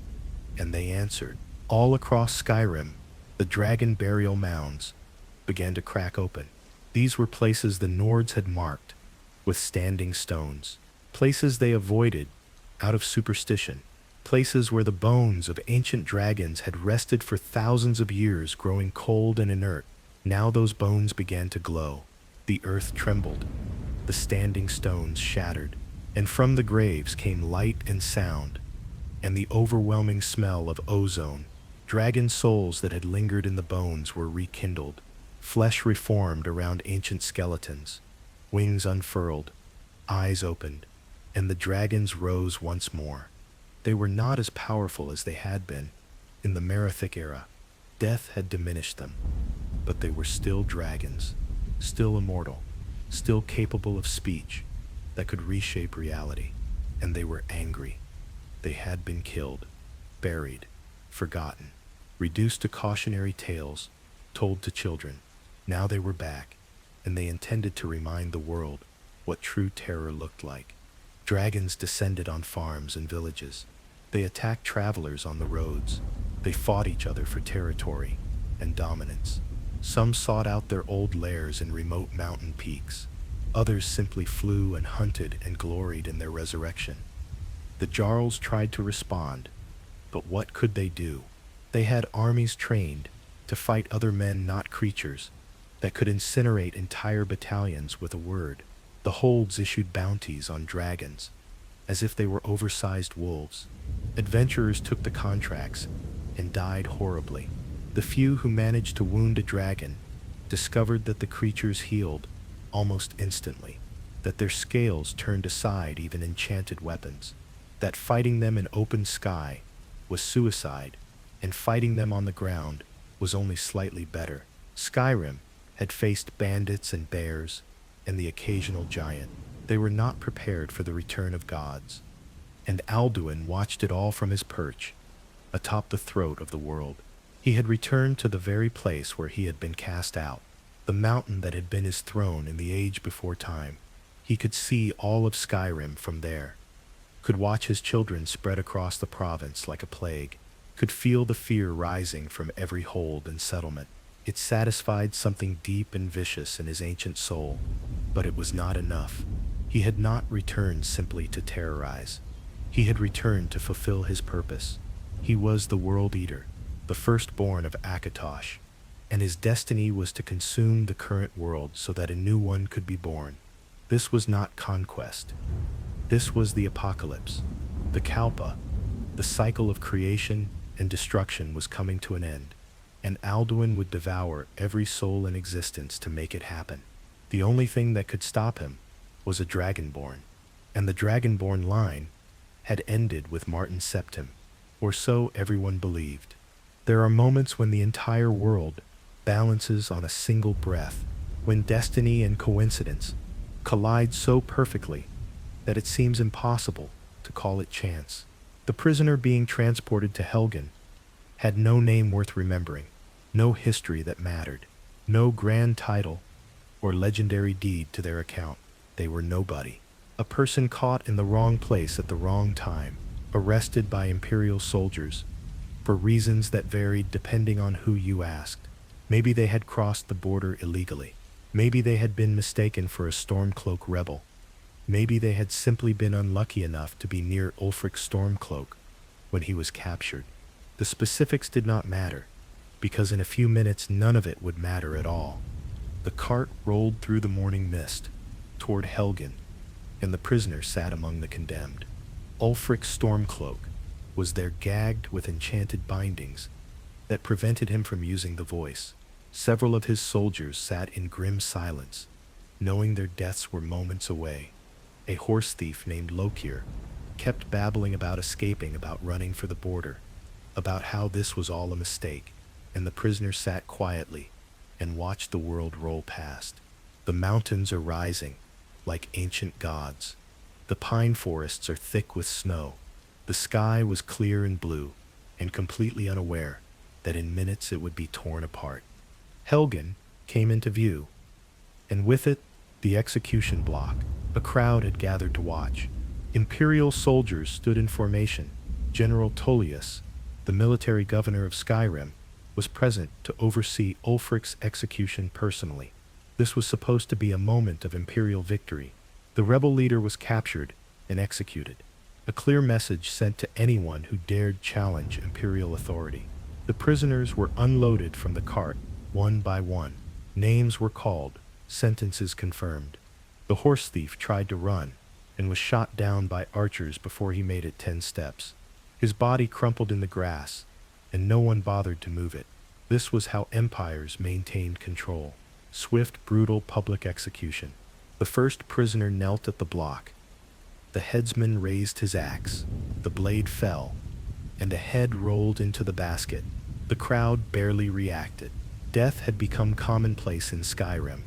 and they answered. All across Skyrim, the dragon burial mounds began to crack open. These were places the Nords had marked with standing stones, places they avoided out of superstition, places where the bones of ancient dragons had rested for thousands of years, growing cold and inert. Now those bones began to glow. The earth trembled, the standing stones shattered, and from the graves came light and sound, and the overwhelming smell of ozone. Dragon souls that had lingered in the bones were rekindled, flesh reformed around ancient skeletons, wings unfurled, eyes opened, and the dragons rose once more. They were not as powerful as they had been in the Merithic era. Death had diminished them, but they were still dragons, still immortal, still capable of speech that could reshape reality. And they were angry. They had been killed, buried, forgotten, reduced to cautionary tales told to children. Now they were back, and they intended to remind the world what true terror looked like. Dragons descended on farms and villages. They attacked travelers on the roads. They fought each other for territory and dominance. Some sought out their old lairs in remote mountain peaks. Others simply flew and hunted and gloried in their resurrection. The Jarls tried to respond, but what could they do? They had armies trained to fight other men, not creatures, that could incinerate entire battalions with a word. The holds issued bounties on dragons, as if they were oversized wolves. Adventurers took the contracts and died horribly. The few who managed to wound a dragon discovered that the creatures healed almost instantly, that their scales turned aside even enchanted weapons, that fighting them in open sky was suicide, and fighting them on the ground was only slightly better. Skyrim had faced bandits and bears and the occasional giant. They were not prepared for the return of gods, and Alduin watched it all from his perch, atop the throat of the world. He had returned to the very place where he had been cast out, the mountain that had been his throne in the age before time. He could see all of Skyrim from there, could watch his children spread across the province like a plague, could feel the fear rising from every hold and settlement. It satisfied something deep and vicious in his ancient soul, but it was not enough. He had not returned simply to terrorize. He had returned to fulfill his purpose. He was the World-Eater, the firstborn of Akatosh, and his destiny was to consume the current world so that a new one could be born. This was not conquest. This was the apocalypse. The Kalpa, the cycle of creation and destruction, was coming to an end, and Alduin would devour every soul in existence to make it happen. The only thing that could stop him was a Dragonborn, and the Dragonborn line had ended with Martin Septim, or so everyone believed. There are moments when the entire world balances on a single breath, when destiny and coincidence collide so perfectly that it seems impossible to call it chance. The prisoner being transported to Helgen had no name worth remembering, no history that mattered, no grand title or legendary deed to their account. They were nobody. A person caught in the wrong place at the wrong time, arrested by Imperial soldiers for reasons that varied depending on who you asked. Maybe they had crossed the border illegally. Maybe they had been mistaken for a Stormcloak rebel. Maybe they had simply been unlucky enough to be near Ulfric's Stormcloak when he was captured. The specifics did not matter, because in a few minutes none of it would matter at all. The cart rolled through the morning mist toward Helgen, and the prisoner sat among the condemned. Ulfric's Stormcloak was there, gagged with enchanted bindings that prevented him from using the voice. Several of his soldiers sat in grim silence, knowing their deaths were moments away. A horse thief named Lokir kept babbling about escaping, about running for the border, about how this was all a mistake, and the prisoner sat quietly and watched the world roll past. The mountains are rising like ancient gods. The pine forests are thick with snow. The sky was clear and blue, and completely unaware that in minutes it would be torn apart. Helgen came into view, and with it, the execution block. A crowd had gathered to watch. Imperial soldiers stood in formation. General Tullius, the military governor of Skyrim, was present to oversee Ulfric's execution personally. This was supposed to be a moment of imperial victory. The rebel leader was captured and executed, a clear message sent to anyone who dared challenge imperial authority. The prisoners were unloaded from the cart, one by one. Names were called, sentences confirmed. The horse thief tried to run and was shot down by archers before he made it 10 steps. His body crumpled in the grass, and no one bothered to move it. This was how empires maintained control. Swift, brutal public execution. The first prisoner knelt at the block. The headsman raised his axe. The blade fell, and a head rolled into the basket. The crowd barely reacted. Death had become commonplace in Skyrim.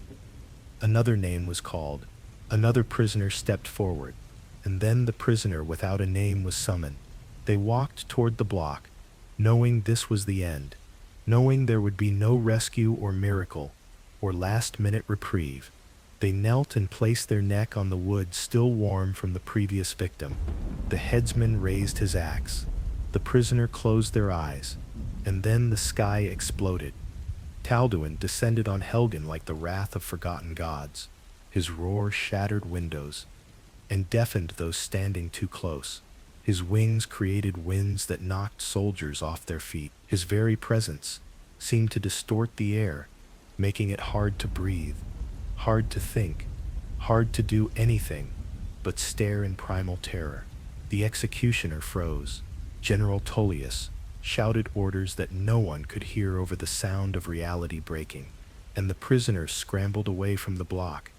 Another name was called. Another prisoner stepped forward, and then the prisoner without a name was summoned. They walked toward the block, knowing this was the end, knowing there would be no rescue or miracle or last-minute reprieve. They knelt and placed their neck on the wood still warm from the previous victim. The headsman raised his axe. The prisoner closed their eyes, and then the sky exploded. Alduin descended on Helgen like the wrath of forgotten gods. His roar shattered windows and deafened those standing too close. His wings created winds that knocked soldiers off their feet. His very presence seemed to distort the air, making it hard to breathe, hard to think, hard to do anything but stare in primal terror. The executioner froze. General Tullius shouted orders that no one could hear over the sound of reality breaking, and the prisoners scrambled away from the block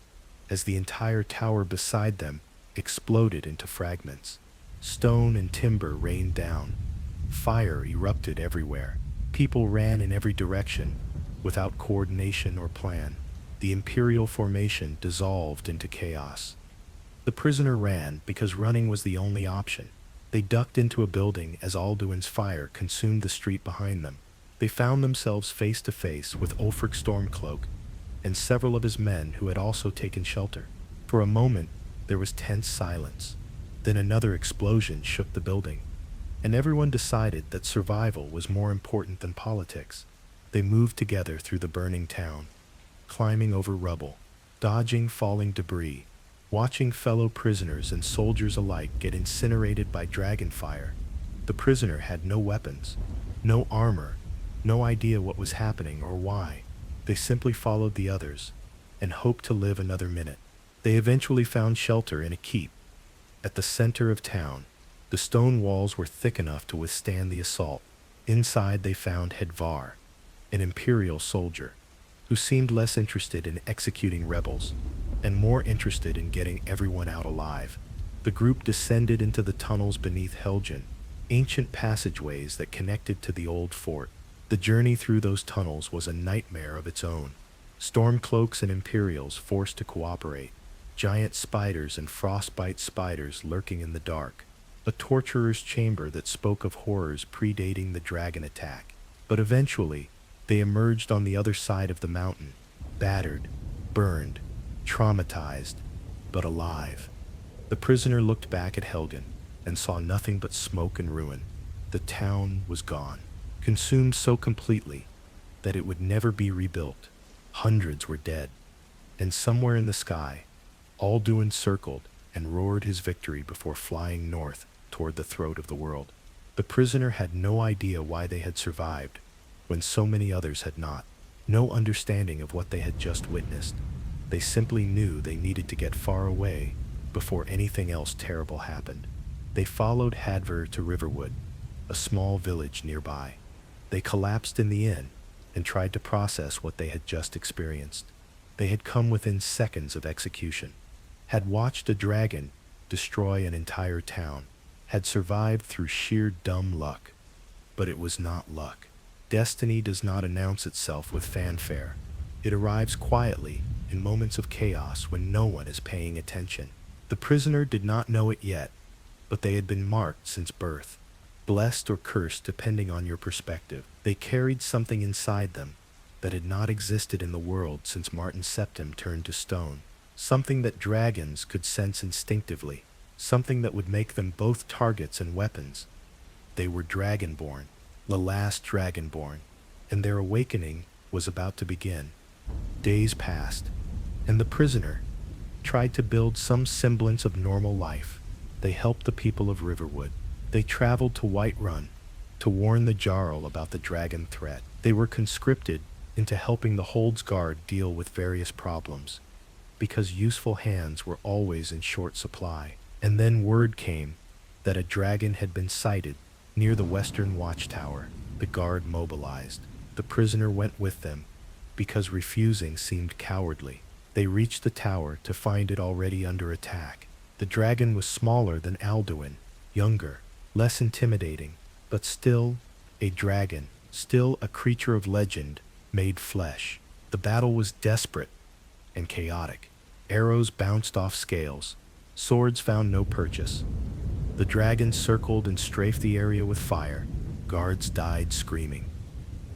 as the entire tower beside them exploded into fragments. Stone and timber rained down. Fire erupted everywhere. People ran in every direction without coordination or plan. The Imperial formation dissolved into chaos. The prisoner ran because running was the only option. They ducked into a building as Alduin's fire consumed the street behind them. They found themselves face to face with Ulfric's Stormcloak and several of his men who had also taken shelter. For a moment, there was tense silence. Then another explosion shook the building, and everyone decided that survival was more important than politics. They moved together through the burning town, climbing over rubble, dodging falling debris, watching fellow prisoners and soldiers alike get incinerated by dragon fire. The prisoner had no weapons, no armor, no idea what was happening or why. They simply followed the others and hoped to live another minute. They eventually found shelter in a keep at the center of town. The stone walls were thick enough to withstand the assault. Inside they found Hedvar, an Imperial soldier, who seemed less interested in executing rebels and more interested in getting everyone out alive. The group descended into the tunnels beneath Helgen, ancient passageways that connected to the old fort. The journey through those tunnels was a nightmare of its own. Stormcloaks and Imperials forced to cooperate, giant spiders and frostbite spiders lurking in the dark, a torturer's chamber that spoke of horrors predating the dragon attack. But eventually, they emerged on the other side of the mountain, battered, burned, traumatized, but alive. The prisoner looked back at Helgen and saw nothing but smoke and ruin. The town was gone, consumed so completely that it would never be rebuilt. Hundreds were dead, and somewhere in the sky, Alduin circled and roared his victory before flying north toward the throat of the world. The prisoner had no idea why they had survived when so many others had not. No understanding of what they had just witnessed. They simply knew they needed to get far away before anything else terrible happened. They followed Hadvar to Riverwood, a small village nearby. They collapsed in the inn and tried to process what they had just experienced. They had come within seconds of execution, had watched a dragon destroy an entire town, had survived through sheer dumb luck. But it was not luck. Destiny does not announce itself with fanfare. It arrives quietly in moments of chaos when no one is paying attention. The prisoner did not know it yet, but they had been marked since birth, blessed or cursed depending on your perspective. They carried something inside them that had not existed in the world since Martin Septim turned to stone, something that dragons could sense instinctively, something that would make them both targets and weapons. They were Dragonborn, the Last Dragonborn, and their awakening was about to begin. Days passed, and the prisoner tried to build some semblance of normal life. They helped the people of Riverwood. They traveled to Whiterun to warn the Jarl about the dragon threat. They were conscripted into helping the Holdsguard deal with various problems, because useful hands were always in short supply. And then word came that a dragon had been sighted near the western watchtower. The guard mobilized. The prisoner went with them, because refusing seemed cowardly. They reached the tower to find it already under attack. The dragon was smaller than Alduin, younger, less intimidating, but still a dragon, still a creature of legend, made flesh. The battle was desperate and chaotic. Arrows bounced off scales. Swords found no purchase. The dragon circled and strafed the area with fire. Guards died screaming.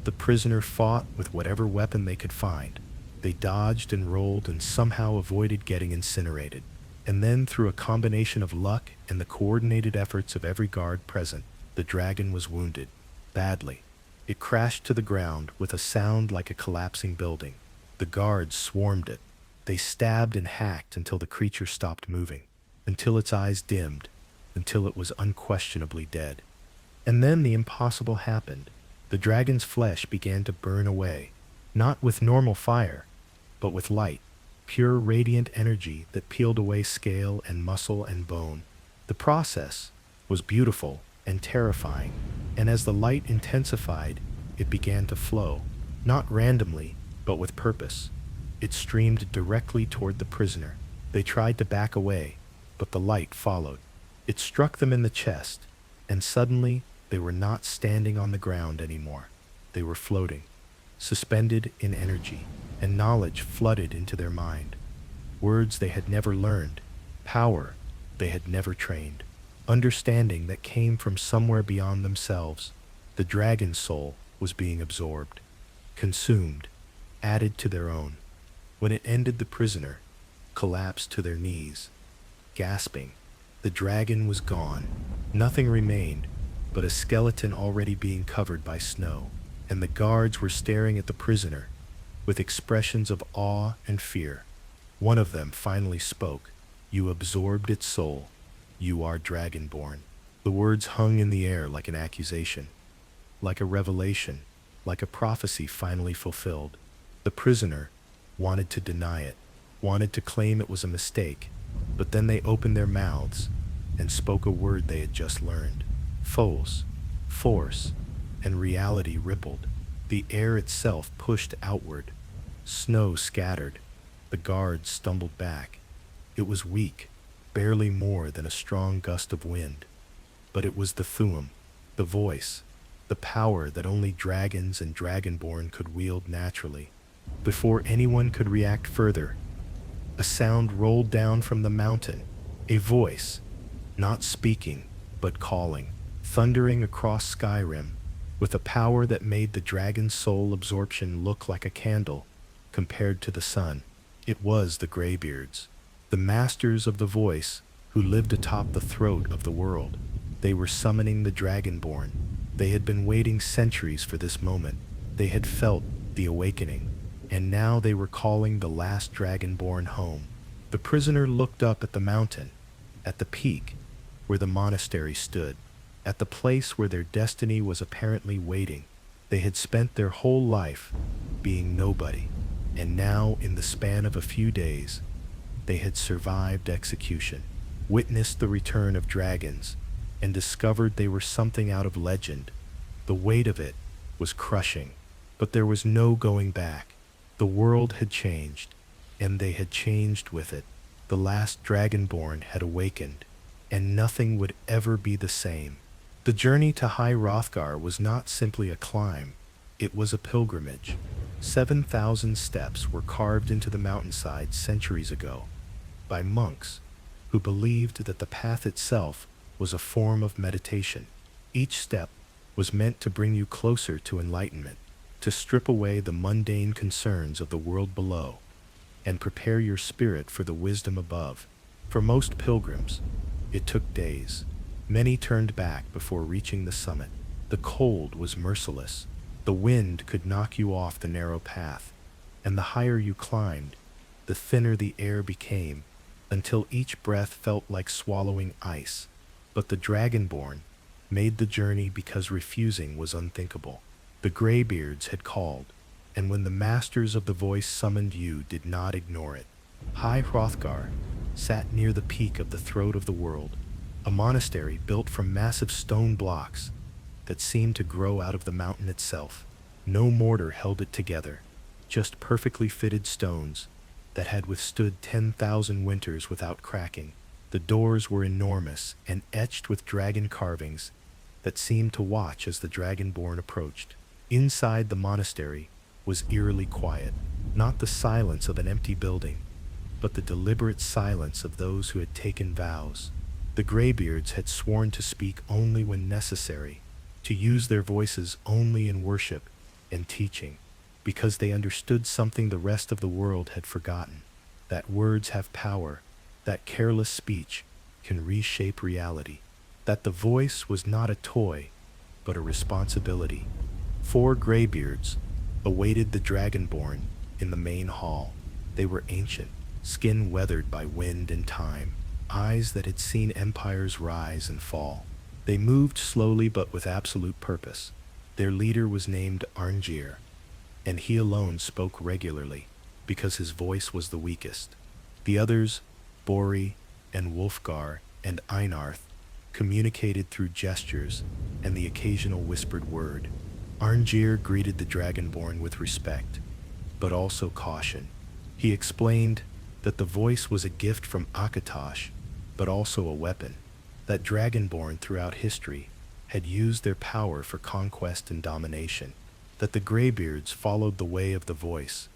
The prisoner fought with whatever weapon they could find. They dodged and rolled and somehow avoided getting incinerated. And then, through a combination of luck and the coordinated efforts of every guard present, the dragon was wounded. Badly. It crashed to the ground with a sound like a collapsing building. The guards swarmed it. They stabbed and hacked until the creature stopped moving, until its eyes dimmed, until it was unquestionably dead. And then the impossible happened. The dragon's flesh began to burn away, not with normal fire, but with light, pure radiant energy that peeled away scale and muscle and bone. The process was beautiful and terrifying, and as the light intensified, it began to flow, not randomly, but with purpose. It streamed directly toward the prisoner. They tried to back away, but the light followed. It struck them in the chest, and suddenly they were not standing on the ground anymore. They were floating, suspended in energy, and knowledge flooded into their mind. Words they had never learned, power they had never trained, understanding that came from somewhere beyond themselves. The dragon's soul was being absorbed, consumed, added to their own. When it ended, the prisoner collapsed to their knees, gasping. The dragon was gone. Nothing remained but a skeleton already being covered by snow, and the guards were staring at the prisoner with expressions of awe and fear. One of them finally spoke. "You absorbed its soul. You are Dragonborn." The words hung in the air like an accusation, like a revelation, like a prophecy finally fulfilled. The prisoner wanted to deny it, wanted to claim it was a mistake, but then they opened their mouths and spoke a word they had just learned. Foes, force, and reality rippled. The air itself pushed outward. Snow scattered. The guards stumbled back. It was weak, barely more than a strong gust of wind. But it was the Thu'um, the voice, the power that only dragons and Dragonborn could wield naturally. Before anyone could react further, a sound rolled down from the mountain, a voice, not speaking, but calling, thundering across Skyrim, with a power that made the dragon's soul absorption look like a candle compared to the sun. It was the Greybeards, the masters of the voice who lived atop the throat of the world. They were summoning the Dragonborn. They had been waiting centuries for this moment. They had felt the awakening, and now they were calling the Last Dragonborn home. The prisoner looked up at the mountain, at the peak where the monastery stood, at the place where their destiny was apparently waiting. They had spent their whole life being nobody, and now, in the span of a few days, they had survived execution, witnessed the return of dragons, and discovered they were something out of legend. The weight of it was crushing, but there was no going back. The world had changed, and they had changed with it. The Last Dragonborn had awakened, and nothing would ever be the same. The journey to High Hrothgar was not simply a climb, it was a pilgrimage. 7,000 steps were carved into the mountainside centuries ago by monks who believed that the path itself was a form of meditation. Each step was meant to bring you closer to enlightenment, to strip away the mundane concerns of the world below, and prepare your spirit for the wisdom above. For most pilgrims, it took days. Many turned back before reaching the summit. The cold was merciless. The wind could knock you off the narrow path, and the higher you climbed, the thinner the air became, until each breath felt like swallowing ice. But the Dragonborn made the journey because refusing was unthinkable. The Greybeards had called, and when the masters of the voice summoned, you did not ignore it. High Hrothgar sat near the peak of the throat of the world, a monastery built from massive stone blocks that seemed to grow out of the mountain itself. No mortar held it together, just perfectly fitted stones that had withstood 10,000 winters without cracking. The doors were enormous and etched with dragon carvings that seemed to watch as the Dragonborn approached. Inside the monastery was eerily quiet, not the silence of an empty building, but the deliberate silence of those who had taken vows. The Greybeards had sworn to speak only when necessary, to use their voices only in worship and teaching, because they understood something the rest of the world had forgotten, that words have power, that careless speech can reshape reality, that the voice was not a toy, but a responsibility. 4 graybeards awaited the Dragonborn in the main hall. They were ancient, skin weathered by wind and time, eyes that had seen empires rise and fall. They moved slowly but with absolute purpose. Their leader was named Arngeir, and he alone spoke regularly, because his voice was the weakest. The others, Bori and Wulfgar and Einarth, communicated through gestures and the occasional whispered word. Arngeir greeted the Dragonborn with respect, but also caution. He explained that the voice was a gift from Akatosh, but also a weapon, that Dragonborn throughout history had used their power for conquest and domination, that the Greybeards followed the way of the voice,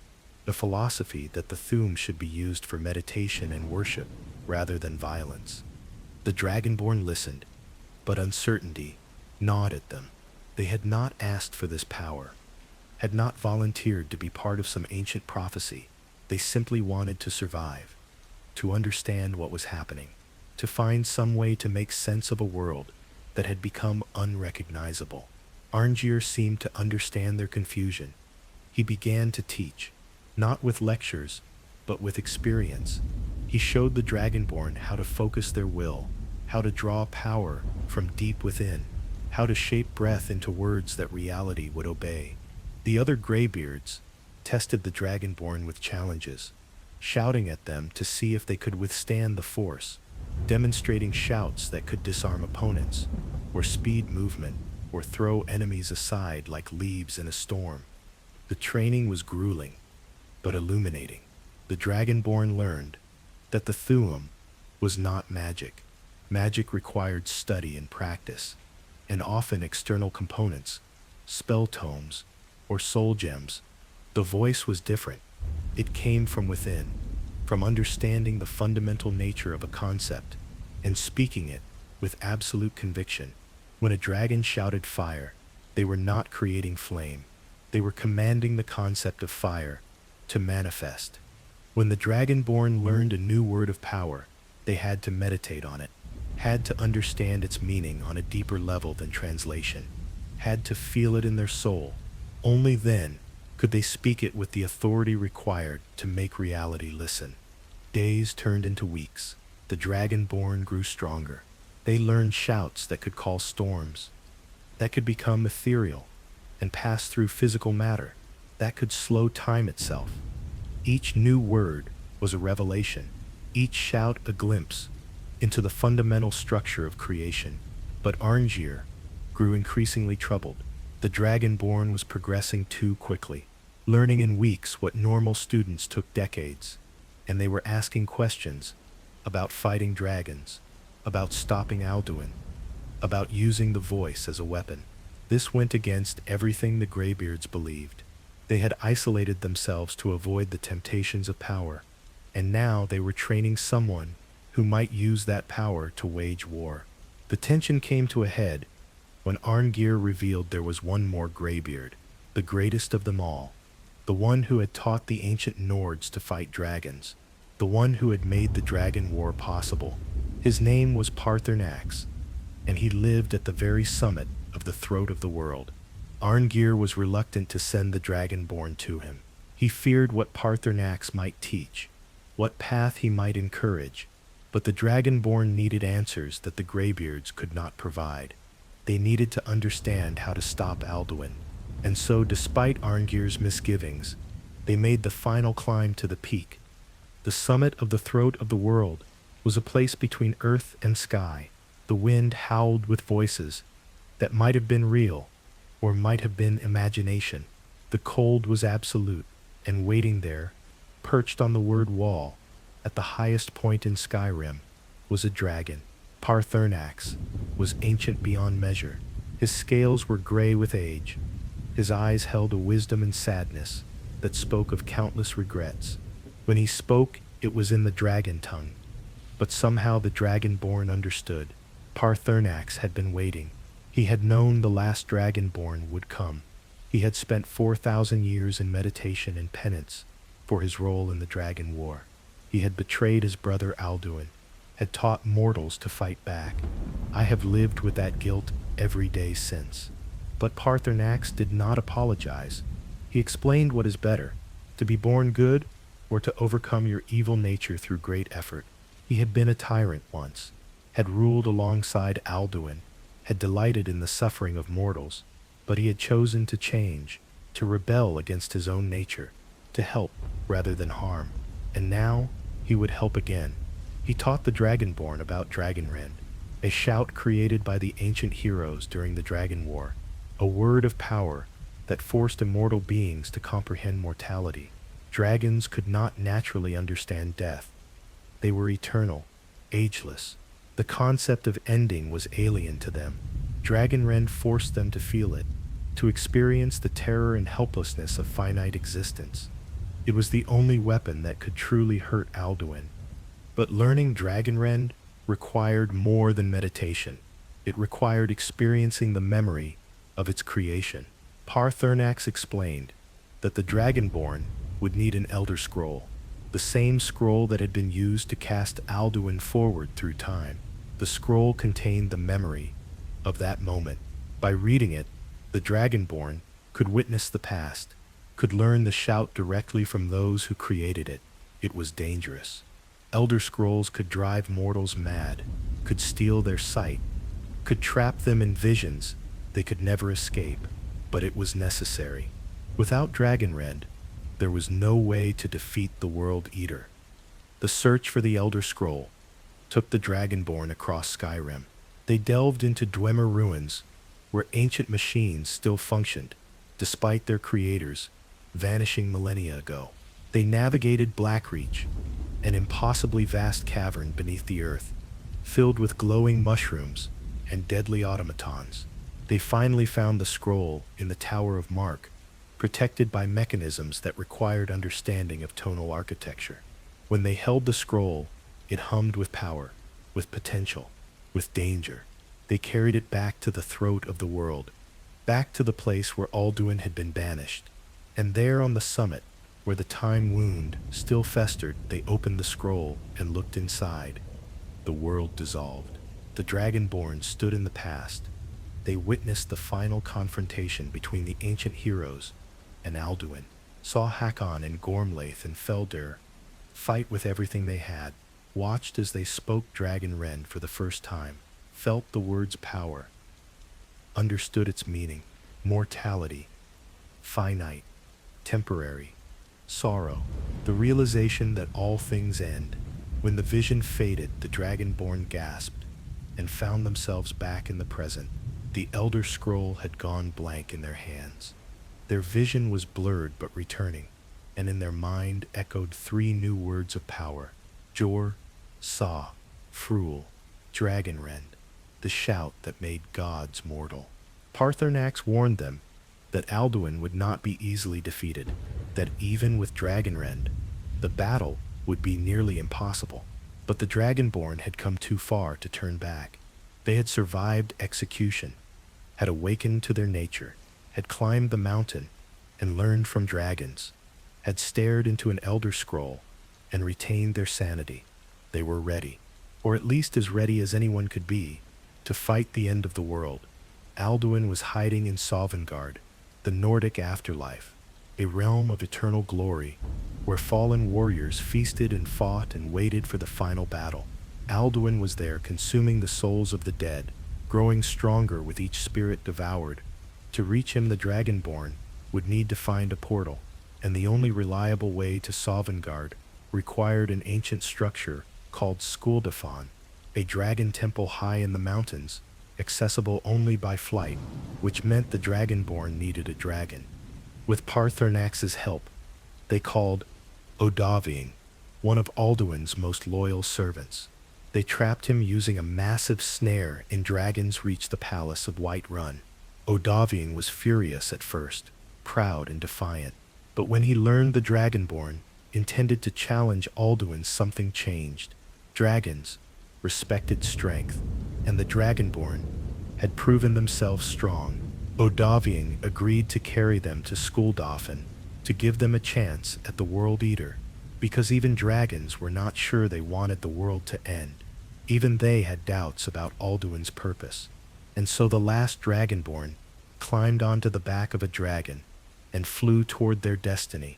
the philosophy that the Thu'um should be used for meditation and worship rather than violence. The Dragonborn listened, but uncertainty gnawed at them. They had not asked for this power, had not volunteered to be part of some ancient prophecy. They simply wanted to survive, to understand what was happening, to find some way to make sense of a world that had become unrecognizable. Arngeir seemed to understand their confusion. He began to teach, not with lectures, but with experience. He showed the Dragonborn how to focus their will, how to draw power from deep within, how to shape breath into words that reality would obey. The other Greybeards tested the Dragonborn with challenges, shouting at them to see if they could withstand the force, demonstrating shouts that could disarm opponents, or speed movement, or throw enemies aside like leaves in a storm. The training was grueling, but illuminating. The Dragonborn learned that the Thu'um was not magic. Magic required study and practice, and often external components, spell tomes, or soul gems. The voice was different. It came from within, from understanding the fundamental nature of a concept, and speaking it with absolute conviction. When a dragon shouted fire, they were not creating flame. They were commanding the concept of fire to manifest. When the Dragonborn learned a new word of power, they had to meditate on it, had to understand its meaning on a deeper level than translation, had to feel it in their soul. Only then could they speak it with the authority required to make reality listen. Days turned into weeks. The Dragonborn grew stronger. They learned shouts that could call storms, that could become ethereal and pass through physical matter, that could slow time itself. Each new word was a revelation, each shout a glimpse into the fundamental structure of creation. But Arngeir grew increasingly troubled. The Dragonborn was progressing too quickly, learning in weeks what normal students took decades, and they were asking questions about fighting dragons, about stopping Alduin, about using the voice as a weapon. This went against everything the Greybeards believed. They had isolated themselves to avoid the temptations of power, and now they were training someone who might use that power to wage war. The tension came to a head when Arngeir revealed there was one more Greybeard, the greatest of them all, the one who had taught the ancient Nords to fight dragons, the one who had made the dragon war possible. His name was Paarthurnax, and he lived at the very summit of the throat of the world. Arngeir was reluctant to send the Dragonborn to him. He feared what Paarthurnax might teach, what path he might encourage, but the Dragonborn needed answers that the Greybeards could not provide. They needed to understand how to stop Alduin, and so despite Arngeir's misgivings, they made the final climb to the peak. The summit of the throat of the world was a place between earth and sky. The wind howled with voices that might have been real, or might have been imagination. The cold was absolute, and waiting there, perched on the word wall, at the highest point in Skyrim, was a dragon. Paarthurnax was ancient beyond measure. His scales were gray with age. His eyes held a wisdom and sadness that spoke of countless regrets. When he spoke, it was in the dragon tongue, but somehow the Dragonborn understood. Paarthurnax had been waiting. He had known the Last Dragonborn would come. He had spent 4,000 years in meditation and penance for his role in the Dragon War. He had betrayed his brother Alduin, had taught mortals to fight back. I have lived with that guilt every day since. But Paarthurnax did not apologize. He explained what is better, to be born good or to overcome your evil nature through great effort. He had been a tyrant once, had ruled alongside Alduin, had delighted in the suffering of mortals, but he had chosen to change, to rebel against his own nature, to help rather than harm. And now he would help again. He taught the Dragonborn about Dragonrend, a shout created by the ancient heroes during the Dragon War, a word of power that forced immortal beings to comprehend mortality. Dragons could not naturally understand death. They were eternal, ageless. The concept of ending was alien to them. Dragonrend forced them to feel it, to experience the terror and helplessness of finite existence. It was the only weapon that could truly hurt Alduin. But learning Dragonrend required more than meditation. It required experiencing the memory of its creation. Paarthurnax explained that the Dragonborn would need an Elder Scroll, the same scroll that had been used to cast Alduin forward through time. The scroll contained the memory of that moment. By reading it, the Dragonborn could witness the past, could learn the shout directly from those who created it. It was dangerous. Elder Scrolls could drive mortals mad, could steal their sight, could trap them in visions they could never escape, but it was necessary. Without Dragonrend, there was no way to defeat the World-Eater. The search for the Elder Scroll took the Dragonborn across Skyrim. They delved into Dwemer ruins, where ancient machines still functioned, despite their creators vanishing millennia ago. They navigated Blackreach, an impossibly vast cavern beneath the earth, filled with glowing mushrooms and deadly automatons. They finally found the scroll in the Tower of Mark, protected by mechanisms that required understanding of tonal architecture. When they held the scroll, it hummed with power, with potential, with danger. They carried it back to the throat of the world, back to the place where Alduin had been banished. And there on the summit, where the time wound still festered, they opened the scroll and looked inside. The world dissolved. The Dragonborn stood in the past. They witnessed the final confrontation between the ancient heroes and Alduin, saw Hakon and Gormlaith and Feldir fight with everything they had, watched as they spoke Dragonrend for the first time, felt the word's power, understood its meaning: mortality, finite, temporary, sorrow, the realization that all things end. When the vision faded, the Dragonborn gasped and found themselves back in the present. The Elder Scroll had gone blank in their hands. Their vision was blurred but returning, and in their mind echoed three new words of power: Jor, Sa, Fruel, Dragonrend, the shout that made gods mortal. Paarthurnax warned them that Alduin would not be easily defeated, that even with Dragonrend, the battle would be nearly impossible. But the Dragonborn had come too far to turn back. They had survived execution, had awakened to their nature, had climbed the mountain and learned from dragons, had stared into an Elder Scroll and retained their sanity. They were ready, or at least as ready as anyone could be, to fight the end of the world. Alduin was hiding in Sovngarde, the Nordic afterlife, a realm of eternal glory, where fallen warriors feasted and fought and waited for the final battle. Alduin was there, consuming the souls of the dead, growing stronger with each spirit devoured. To reach him, the Dragonborn would need to find a portal, and the only reliable way to Sovngarde required an ancient structure called Skuldafan, a dragon temple high in the mountains, accessible only by flight, which meant the Dragonborn needed a dragon. With Paarthurnax's help, they called Dovahkiin, one of Alduin's most loyal servants. They trapped him using a massive snare in Dragon's Reach, the palace of Whiterun. Dovahkiin was furious at first, proud and defiant, but when he learned the Dragonborn intended to challenge Alduin, something changed. Dragons respected strength, and the Dragonborn had proven themselves strong. Dovahkiin agreed to carry them to Skyrim to give them a chance at the World-Eater, because even dragons were not sure they wanted the world to end. Even they had doubts about Alduin's purpose. And so the last Dragonborn climbed onto the back of a dragon and flew toward their destiny.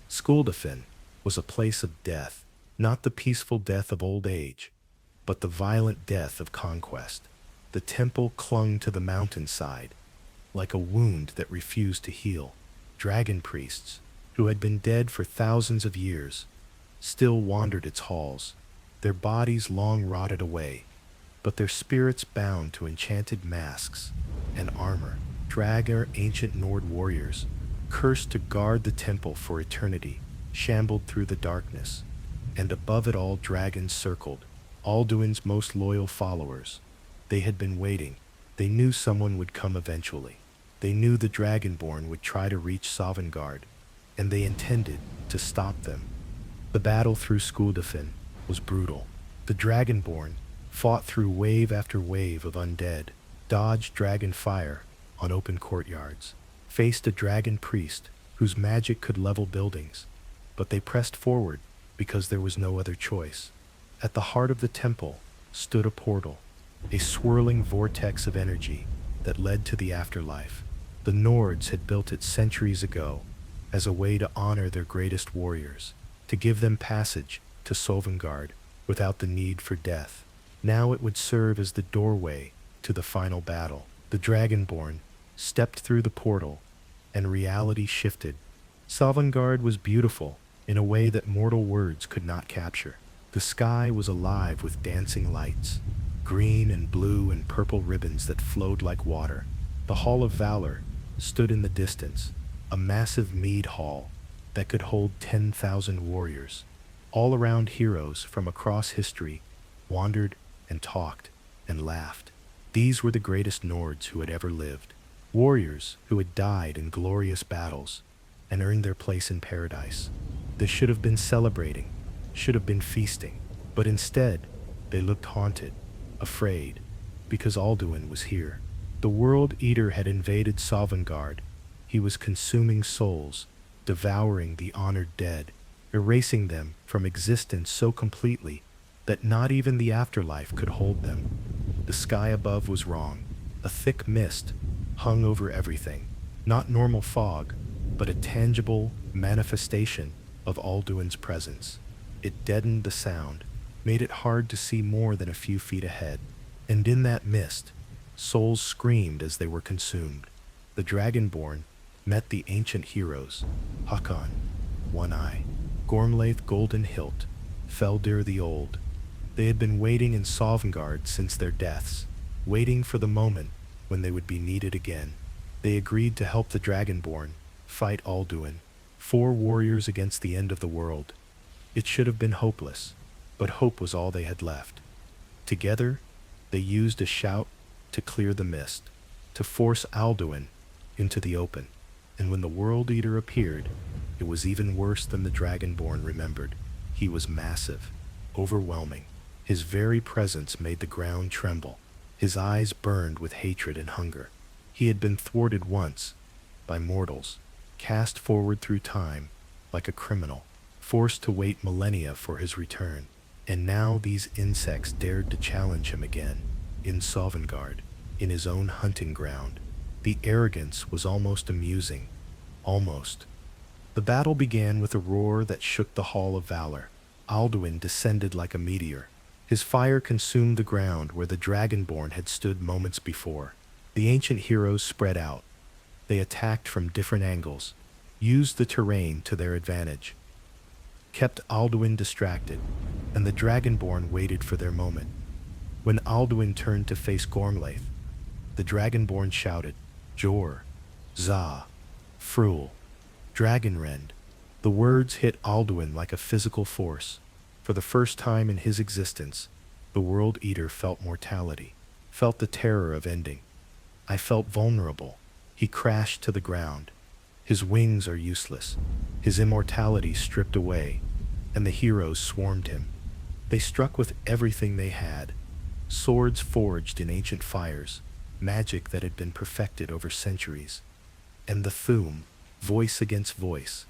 Skyrim was a place of death, not the peaceful death of old age, but the violent death of conquest. The temple clung to the mountainside, like a wound that refused to heal. Dragon priests, who had been dead for thousands of years, still wandered its halls, their bodies long rotted away, but their spirits bound to enchanted masks and armor. Dragar, ancient Nord warriors, cursed to guard the temple for eternity, shambled through the darkness, and above it all dragons circled, Alduin's most loyal followers. They had been waiting. They knew someone would come eventually. They knew the Dragonborn would try to reach Sovngarde, and they intended to stop them. The battle through Skyrim was brutal. The Dragonborn fought through wave after wave of undead, dodged dragon fire on open courtyards, faced a dragon priest whose magic could level buildings, but they pressed forward because there was no other choice. At the heart of the temple stood a portal, a swirling vortex of energy that led to the afterlife. The Nords had built it centuries ago as a way to honor their greatest warriors, to give them passage to Sovngarde without the need for death. Now it would serve as the doorway to the final battle. The Dragonborn stepped through the portal, and reality shifted. Sovngarde was beautiful in a way that mortal words could not capture. The sky was alive with dancing lights, green and blue and purple ribbons that flowed like water. The Hall of Valor stood in the distance, a massive mead hall that could hold 10,000 warriors. All around, heroes from across history wandered and talked and laughed. These were the greatest Nords who had ever lived, warriors who had died in glorious battles and earned their place in paradise. They should have been celebrating, should have been feasting, but instead they looked haunted, afraid, because Alduin was here. The World-Eater had invaded Sovngarde. He was consuming souls, devouring the honored dead, erasing them from existence so completely that not even the afterlife could hold them. The sky above was wrong. A thick mist hung over everything, not normal fog, but a tangible manifestation of Alduin's presence. It deadened the sound, made it hard to see more than a few feet ahead, and in that mist, souls screamed as they were consumed. The Dragonborn met the ancient heroes, Hakon, One Eye, Gormlaith Golden Hilt, Feldir the Old. They had been waiting in Sovngarde since their deaths, waiting for the moment when they would be needed again. They agreed to help the Dragonborn fight Alduin, 4 warriors against the end of the world. It should have been hopeless, but hope was all they had left. Together, they used a shout to clear the mist, to force Alduin into the open. And when the World-Eater appeared, it was even worse than the Dragonborn remembered. He was massive, overwhelming. His very presence made the ground tremble. His eyes burned with hatred and hunger. He had been thwarted once by mortals, cast forward through time like a criminal, forced to wait millennia for his return. And now these insects dared to challenge him again, in Sovngarde, in his own hunting ground. The arrogance was almost amusing. Almost. The battle began with a roar that shook the Hall of Valor. Alduin descended like a meteor. His fire consumed the ground where the Dragonborn had stood moments before. The ancient heroes spread out. They attacked from different angles, used the terrain to their advantage, kept Alduin distracted, and the Dragonborn waited for their moment. When Alduin turned to face Gormlaith, the Dragonborn shouted, Jor, Za, Frul, Dragonrend. The words hit Alduin like a physical force. For the first time in his existence, the World-Eater felt mortality, felt the terror of ending. I felt vulnerable. He crashed to the ground. His wings are useless, his immortality stripped away, and the heroes swarmed him. They struck with everything they had, swords forged in ancient fires, magic that had been perfected over centuries. And the Thu'um, voice against voice,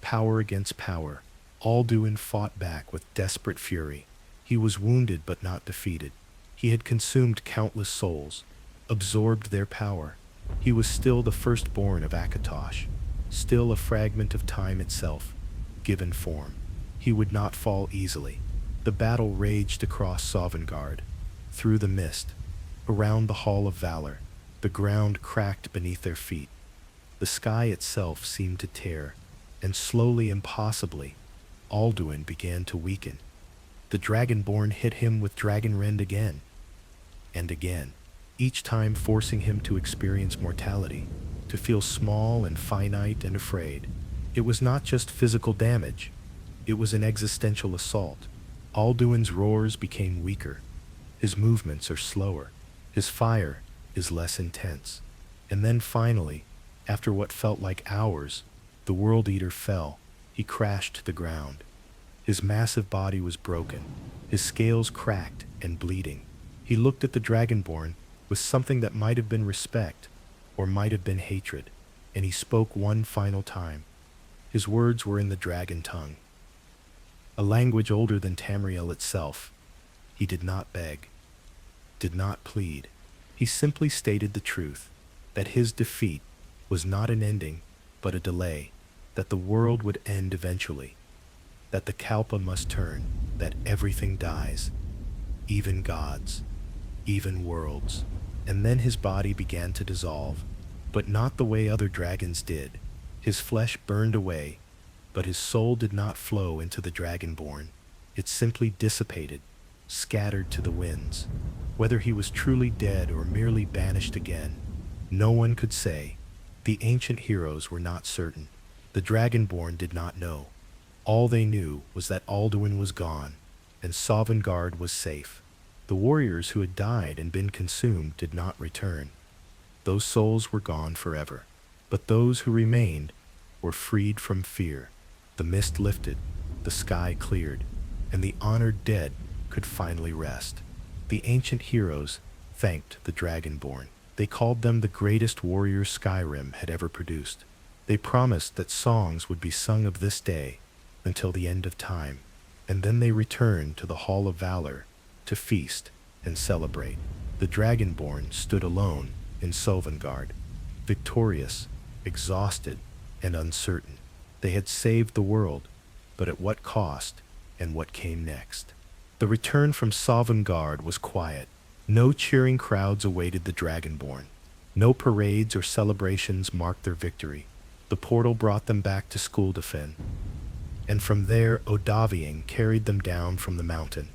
power against power, Alduin fought back with desperate fury. He was wounded but not defeated. He had consumed countless souls, absorbed their power. He was still the firstborn of Akatosh, still a fragment of time itself, given form. He would not fall easily. The battle raged across Sovngarde, through the mist, around the Hall of Valor. The ground cracked beneath their feet. The sky itself seemed to tear, and slowly, impossibly, Alduin began to weaken. The Dragonborn hit him with Dragon Rend again, and again, each time forcing him to experience mortality, to feel small and finite and afraid. It was not just physical damage, it was an existential assault. Alduin's roars became weaker, his movements are slower, his fire is less intense. And then finally, after what felt like hours, the World-Eater fell. He crashed to the ground. His massive body was broken, his scales cracked and bleeding. He looked at the Dragonborn with something that might have been respect, or might have been hatred, and he spoke one final time. His words were in the dragon tongue, a language older than Tamriel itself. He did not beg, did not plead. He simply stated the truth, that his defeat was not an ending, but a delay, that the world would end eventually, that the Kalpa must turn, that everything dies, even gods, even worlds. And then his body began to dissolve, but not the way other dragons did. His flesh burned away, but his soul did not flow into the Dragonborn. It simply dissipated, scattered to the winds. Whether he was truly dead or merely banished again, no one could say. The ancient heroes were not certain. The Dragonborn did not know. All they knew was that Alduin was gone, and Sovngarde was safe. The warriors who had died and been consumed did not return. Those souls were gone forever. But those who remained were freed from fear. The mist lifted, the sky cleared, and the honored dead could finally rest. The ancient heroes thanked the Dragonborn. They called them the greatest warriors Skyrim had ever produced. They promised that songs would be sung of this day until the end of time, and then they returned to the Hall of Valor to feast and celebrate. The Dragonborn stood alone in Sovngarde, victorious, exhausted, and uncertain. They had saved the world, but at what cost, and what came next? The return from Sovngarde was quiet. No cheering crowds awaited the Dragonborn. No parades or celebrations marked their victory. The portal brought them back to Skuldafin, and from there Dovahkiin carried them down from the mountain.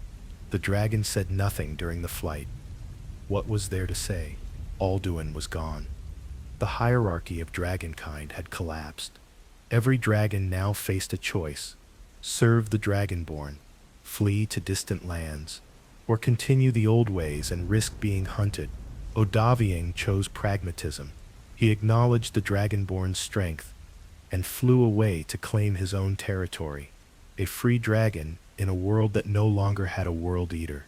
The dragon said nothing during the flight. What was there to say? Alduin was gone. The hierarchy of dragonkind had collapsed. Every dragon now faced a choice: serve the Dragonborn, flee to distant lands, or continue the old ways and risk being hunted. Dovahkiin chose pragmatism. He acknowledged the Dragonborn's strength and flew away to claim his own territory, a free dragon in a world that no longer had a World-Eater.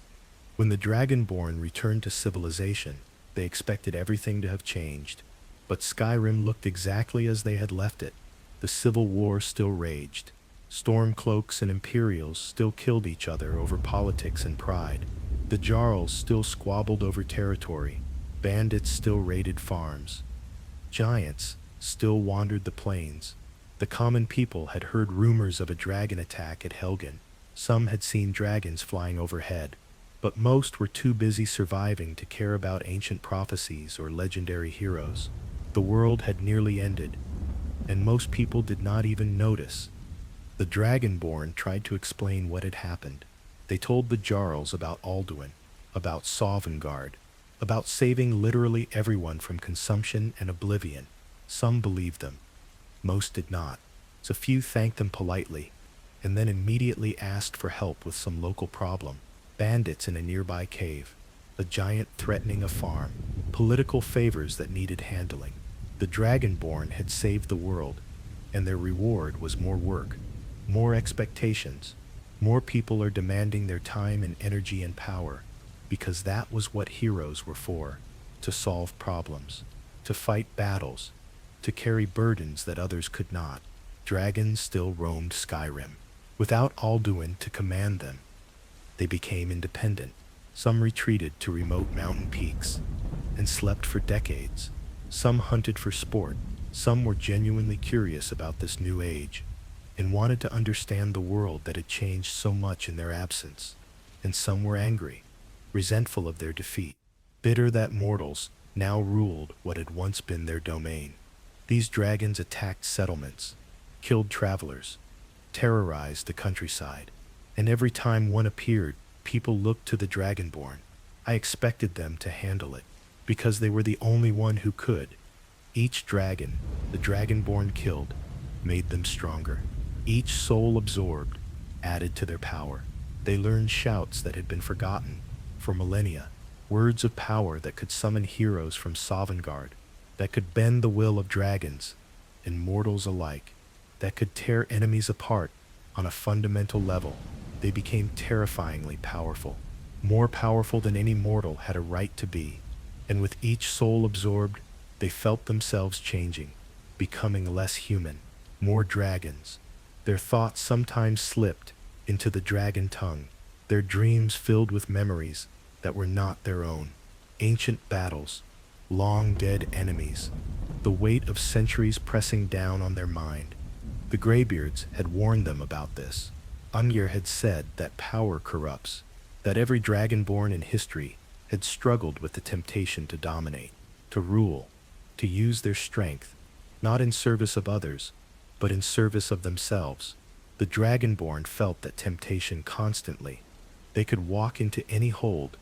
When the Dragonborn returned to civilization, they expected everything to have changed, but Skyrim looked exactly as they had left it. The civil war still raged. Stormcloaks and Imperials still killed each other over politics and pride. The Jarls still squabbled over territory. Bandits still raided farms. Giants still wandered the plains. The common people had heard rumors of a dragon attack at Helgen. Some had seen dragons flying overhead, but most were too busy surviving to care about ancient prophecies or legendary heroes. The world had nearly ended, and most people did not even notice. The Dragonborn tried to explain what had happened. They told the Jarls about Alduin, about Sovngarde, about saving literally everyone from consumption and oblivion. Some believed them. Most did not. So few thanked them politely, and then immediately asked for help with some local problem. Bandits in a nearby cave, a giant threatening a farm, political favors that needed handling. The Dragonborn had saved the world, and their reward was more work, more expectations. More people are demanding their time and energy and power, because that was what heroes were for. to solve problems, to fight battles, to carry burdens that others could not. Dragons still roamed Skyrim. Without Alduin to command them, they became independent. Some retreated to remote mountain peaks and slept for decades. Some hunted for sport. Some were genuinely curious about this new age and wanted to understand the world that had changed so much in their absence. And some were angry, resentful of their defeat, bitter that mortals now ruled what had once been their domain. These dragons attacked settlements, killed travelers, terrorized the countryside, and every time one appeared, people looked to the Dragonborn. I expected them to handle it, because they were the only one who could. Each dragon the Dragonborn killed made them stronger. Each soul absorbed added to their power. They learned shouts that had been forgotten for millennia, words of power that could summon heroes from Sovngarde, that could bend the will of dragons and mortals alike, that could tear enemies apart on a fundamental level. They became terrifyingly powerful, more powerful than any mortal had a right to be. And with each soul absorbed, they felt themselves changing, becoming less human, more dragons. Their thoughts sometimes slipped into the dragon tongue, their dreams filled with memories that were not their own. Ancient battles, long dead enemies, the weight of centuries pressing down on their mind. The Greybeards had warned them about this. Ungir had said that power corrupts, that every dragonborn in history had struggled with the temptation to dominate, to rule, to use their strength, not in service of others, but in service of themselves. The Dragonborn felt that temptation constantly. They could walk into any hold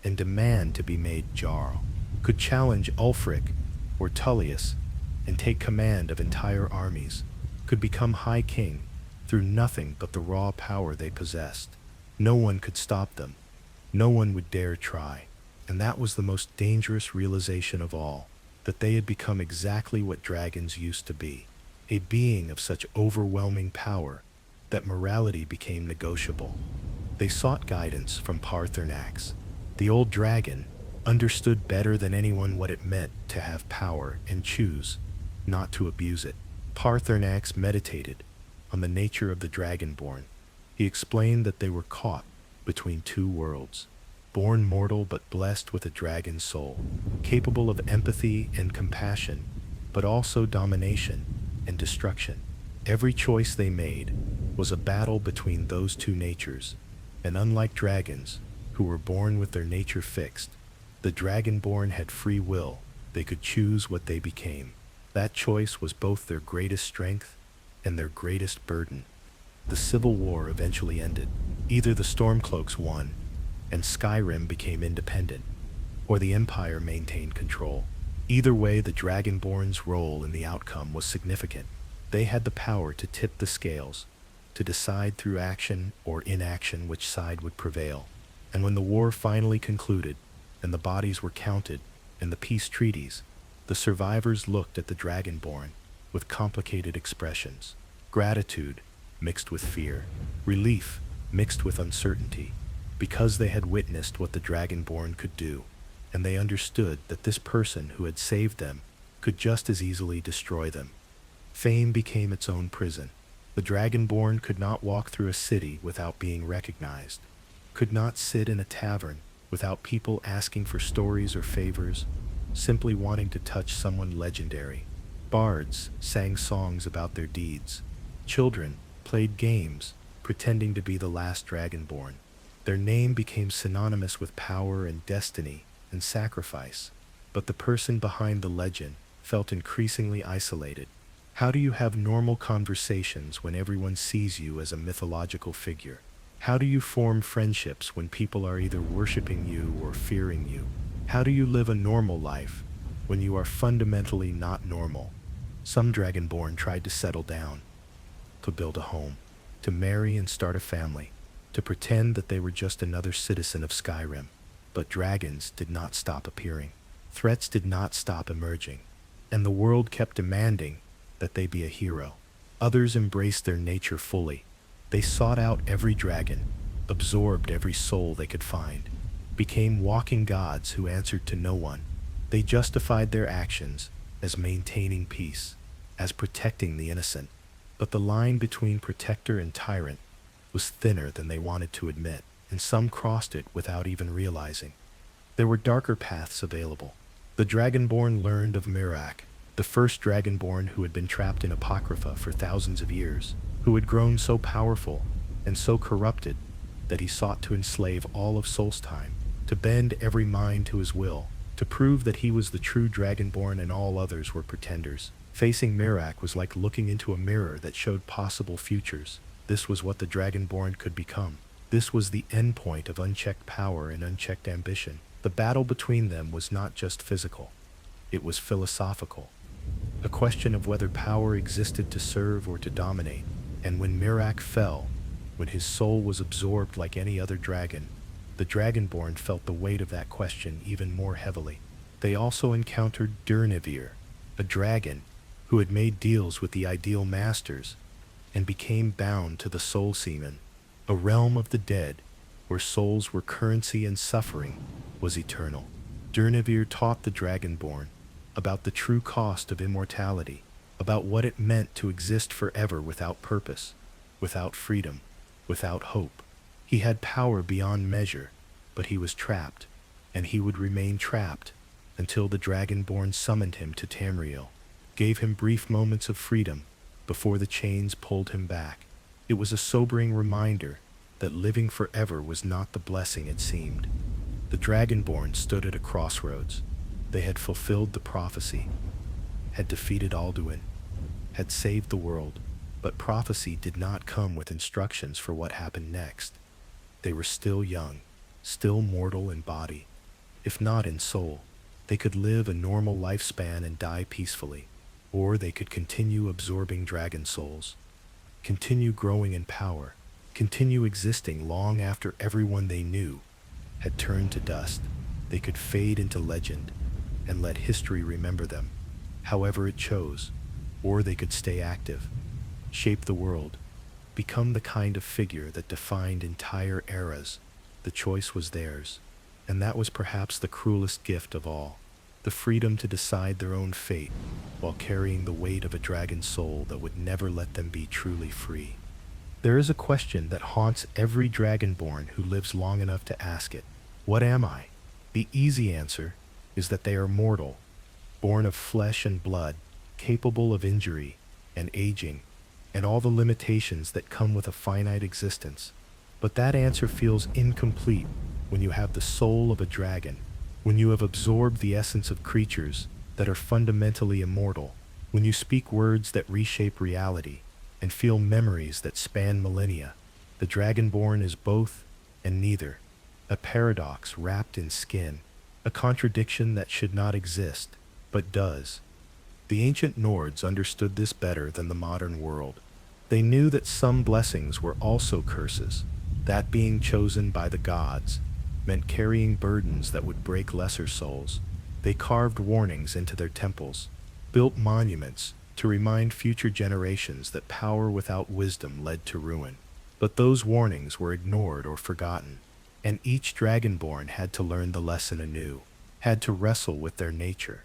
and demand to be made Jarl, could challenge Ulfric or Tullius and take command of entire armies, could become High King through nothing but the raw power they possessed. No one could stop them. No one would dare try. And that was the most dangerous realization of all, that they had become exactly what dragons used to be, a being of such overwhelming power that morality became negotiable. They sought guidance from Paarthurnax. The old dragon understood better than anyone what it meant to have power and choose not to abuse it. Paarthurnax meditated on the nature of the Dragonborn. He explained that they were caught between two worlds, born mortal but blessed with a dragon soul, capable of empathy and compassion, but also domination and destruction. Every choice they made was a battle between those two natures, and unlike dragons, who were born with their nature fixed, the Dragonborn had free will. They could choose what they became. That choice was both their greatest strength and their greatest burden. The Civil War eventually ended. Either the Stormcloaks won, and Skyrim became independent, or the Empire maintained control. Either way, the Dragonborn's role in the outcome was significant. They had the power to tip the scales, to decide through action or inaction which side would prevail. And when the war finally concluded, and the bodies were counted, and the peace treaties, the survivors looked at the Dragonborn with complicated expressions. Gratitude mixed with fear, relief mixed with uncertainty, because they had witnessed what the Dragonborn could do, and they understood that this person who had saved them could just as easily destroy them. Fame became its own prison. The Dragonborn could not walk through a city without being recognized, could not sit in a tavern without people asking for stories or favors, simply wanting to touch someone legendary. Bards sang songs about their deeds. Children played games, pretending to be the last Dragonborn. Their name became synonymous with power and destiny and sacrifice. But the person behind the legend felt increasingly isolated. How do you have normal conversations when everyone sees you as a mythological figure? How do you form friendships when people are either worshiping you or fearing you? How do you live a normal life when you are fundamentally not normal? Some Dragonborn tried to settle down, to build a home, to marry and start a family, to pretend that they were just another citizen of Skyrim. But dragons did not stop appearing. Threats did not stop emerging. And the world kept demanding that they be a hero. Others embraced their nature fully. They sought out every dragon, absorbed every soul they could find, became walking gods who answered to no one. They justified their actions as maintaining peace, as protecting the innocent. But the line between protector and tyrant was thinner than they wanted to admit, and some crossed it without even realizing. There were darker paths available. The Dragonborn learned of Miraak, the first Dragonborn who had been trapped in Apocrypha for thousands of years, who had grown so powerful and so corrupted that he sought to enslave all of Solstheim, to bend every mind to his will, to prove that he was the true Dragonborn and all others were pretenders. Facing Miraak was like looking into a mirror that showed possible futures. This was what the Dragonborn could become. This was the end point of unchecked power and unchecked ambition. The battle between them was not just physical. It was philosophical. A question of whether power existed to serve or to dominate. And when Miraak fell, when his soul was absorbed like any other dragon, the Dragonborn felt the weight of that question even more heavily. They also encountered Durnivir, a dragon who had made deals with the ideal masters and became bound to the Soul Seaman, a realm of the dead where souls were currency and suffering was eternal. Durnivir taught the Dragonborn about the true cost of immortality, about what it meant to exist forever without purpose, without freedom, without hope. He had power beyond measure, but he was trapped, and he would remain trapped until the Dragonborn summoned him to Tamriel, gave him brief moments of freedom before the chains pulled him back. It was a sobering reminder that living forever was not the blessing it seemed. The Dragonborn stood at a crossroads. They had fulfilled the prophecy, had defeated Alduin, had saved the world, but prophecy did not come with instructions for what happened next. They were still young, still mortal in body, if not in soul. They could live a normal lifespan and die peacefully, or they could continue absorbing dragon souls, continue growing in power, continue existing long after everyone they knew had turned to dust. They could fade into legend and let history remember them, however it chose, or they could stay active, shape the world, become the kind of figure that defined entire eras. The choice was theirs, and that was perhaps the cruelest gift of all, the freedom to decide their own fate while carrying the weight of a dragon soul that would never let them be truly free. There is a question that haunts every Dragonborn who lives long enough to ask it. What am I? The easy answer is that they are mortal, born of flesh and blood, capable of injury and aging, and all the limitations that come with a finite existence. But that answer feels incomplete when you have the soul of a dragon, when you have absorbed the essence of creatures that are fundamentally immortal, when you speak words that reshape reality and feel memories that span millennia. The Dragonborn is both and neither, a paradox wrapped in skin, a contradiction that should not exist, but does. The ancient Nords understood this better than the modern world. They knew that some blessings were also curses, that being chosen by the gods meant carrying burdens that would break lesser souls. They carved warnings into their temples, built monuments to remind future generations that power without wisdom led to ruin. But those warnings were ignored or forgotten, and each Dragonborn had to learn the lesson anew, had to wrestle with their nature,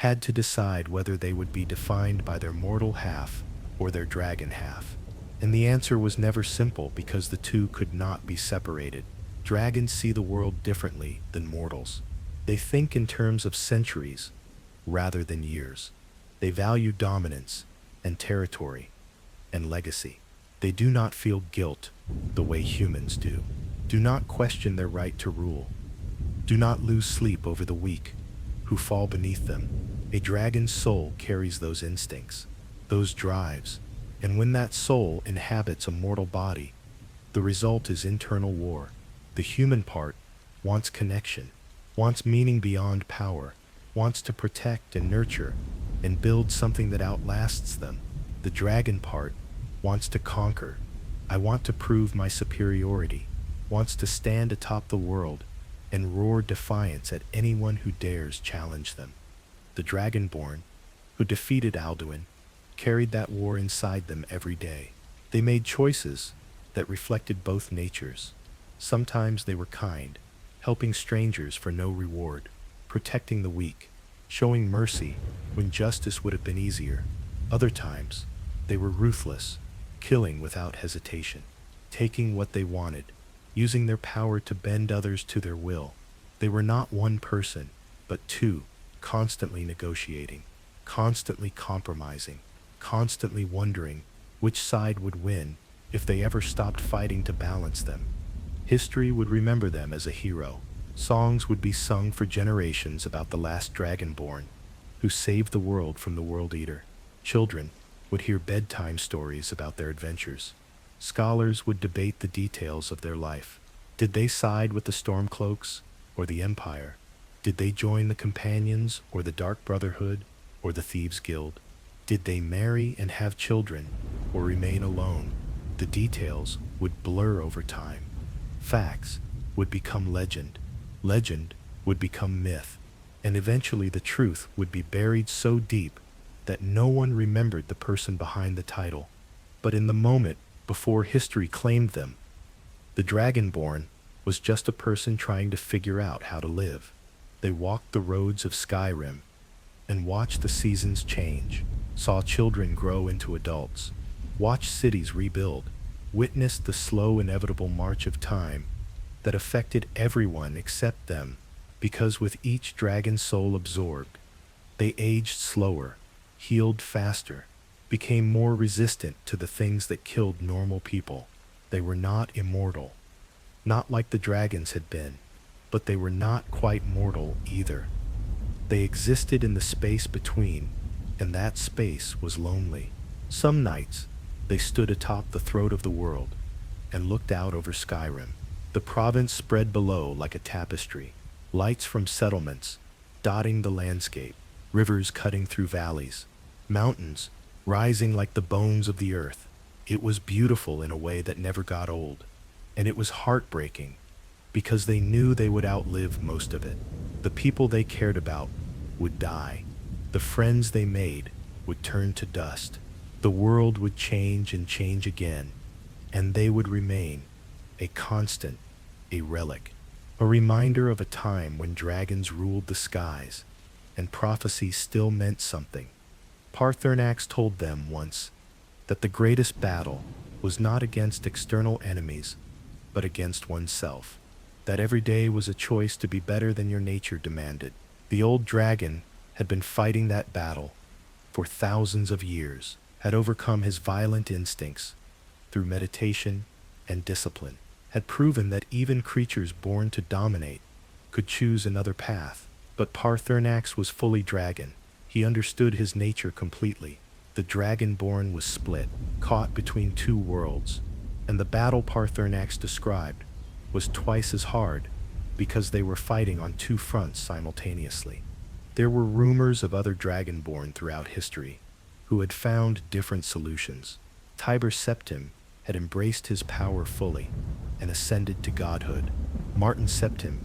had to decide whether they would be defined by their mortal half or their dragon half. And the answer was never simple because the two could not be separated. Dragons see the world differently than mortals. They think in terms of centuries rather than years. They value dominance and territory and legacy. They do not feel guilt the way humans do. Do not question their right to rule. Do not lose sleep over the weak who fall beneath them. A dragon's soul carries those instincts, those drives, and when that soul inhabits a mortal body, the result is internal war. The human part wants connection, wants meaning beyond power, wants to protect and nurture and build something that outlasts them. The dragon part wants to conquer. I want to prove my superiority, wants to stand atop the world and roar defiance at anyone who dares challenge them. The Dragonborn, who defeated Alduin, carried that war inside them every day. They made choices that reflected both natures. Sometimes they were kind, helping strangers for no reward, protecting the weak, showing mercy when justice would have been easier. Other times, they were ruthless, killing without hesitation, taking what they wanted, using their power to bend others to their will. They were not one person, but two, constantly negotiating, constantly compromising, constantly wondering which side would win if they ever stopped fighting to balance them. History would remember them as a hero. Songs would be sung for generations about the last Dragonborn, who saved the world from the World-Eater. Children would hear bedtime stories about their adventures. Scholars would debate the details of their life. Did they side with the Stormcloaks or the Empire? Did they join the Companions or the Dark Brotherhood or the Thieves' Guild? Did they marry and have children or remain alone? The details would blur over time. Facts would become legend. Legend would become myth. And eventually the truth would be buried so deep that no one remembered the person behind the title. But in the moment before history claimed them, the Dragonborn was just a person trying to figure out how to live. They walked the roads of Skyrim and watched the seasons change, saw children grow into adults, watched cities rebuild, witnessed the slow inevitable march of time that affected everyone except them, because with each dragon soul absorbed, they aged slower, healed faster, became more resistant to the things that killed normal people. They were not immortal, not like the dragons had been, but they were not quite mortal either. They existed in the space between, and that space was lonely. Some nights, they stood atop the throat of the world and looked out over Skyrim. The province spread below like a tapestry, lights from settlements dotting the landscape, rivers cutting through valleys, mountains rising like the bones of the earth. It was beautiful in a way that never got old, and it was heartbreaking because they knew they would outlive most of it. The people they cared about would die. The friends they made would turn to dust. The world would change and change again, and they would remain a constant, a relic, a reminder of a time when dragons ruled the skies and prophecy still meant something. Paarthurnax told them once that the greatest battle was not against external enemies, but against oneself. That every day was a choice to be better than your nature demanded. The old dragon had been fighting that battle for thousands of years, had overcome his violent instincts through meditation and discipline, had proven that even creatures born to dominate could choose another path. But Paarthurnax was fully dragon. He understood his nature completely. The Dragonborn was split, caught between two worlds, and the battle Paarthurnax described was twice as hard because they were fighting on two fronts simultaneously. There were rumors of other Dragonborn throughout history who had found different solutions. Tiber Septim had embraced his power fully and ascended to godhood. Martin Septim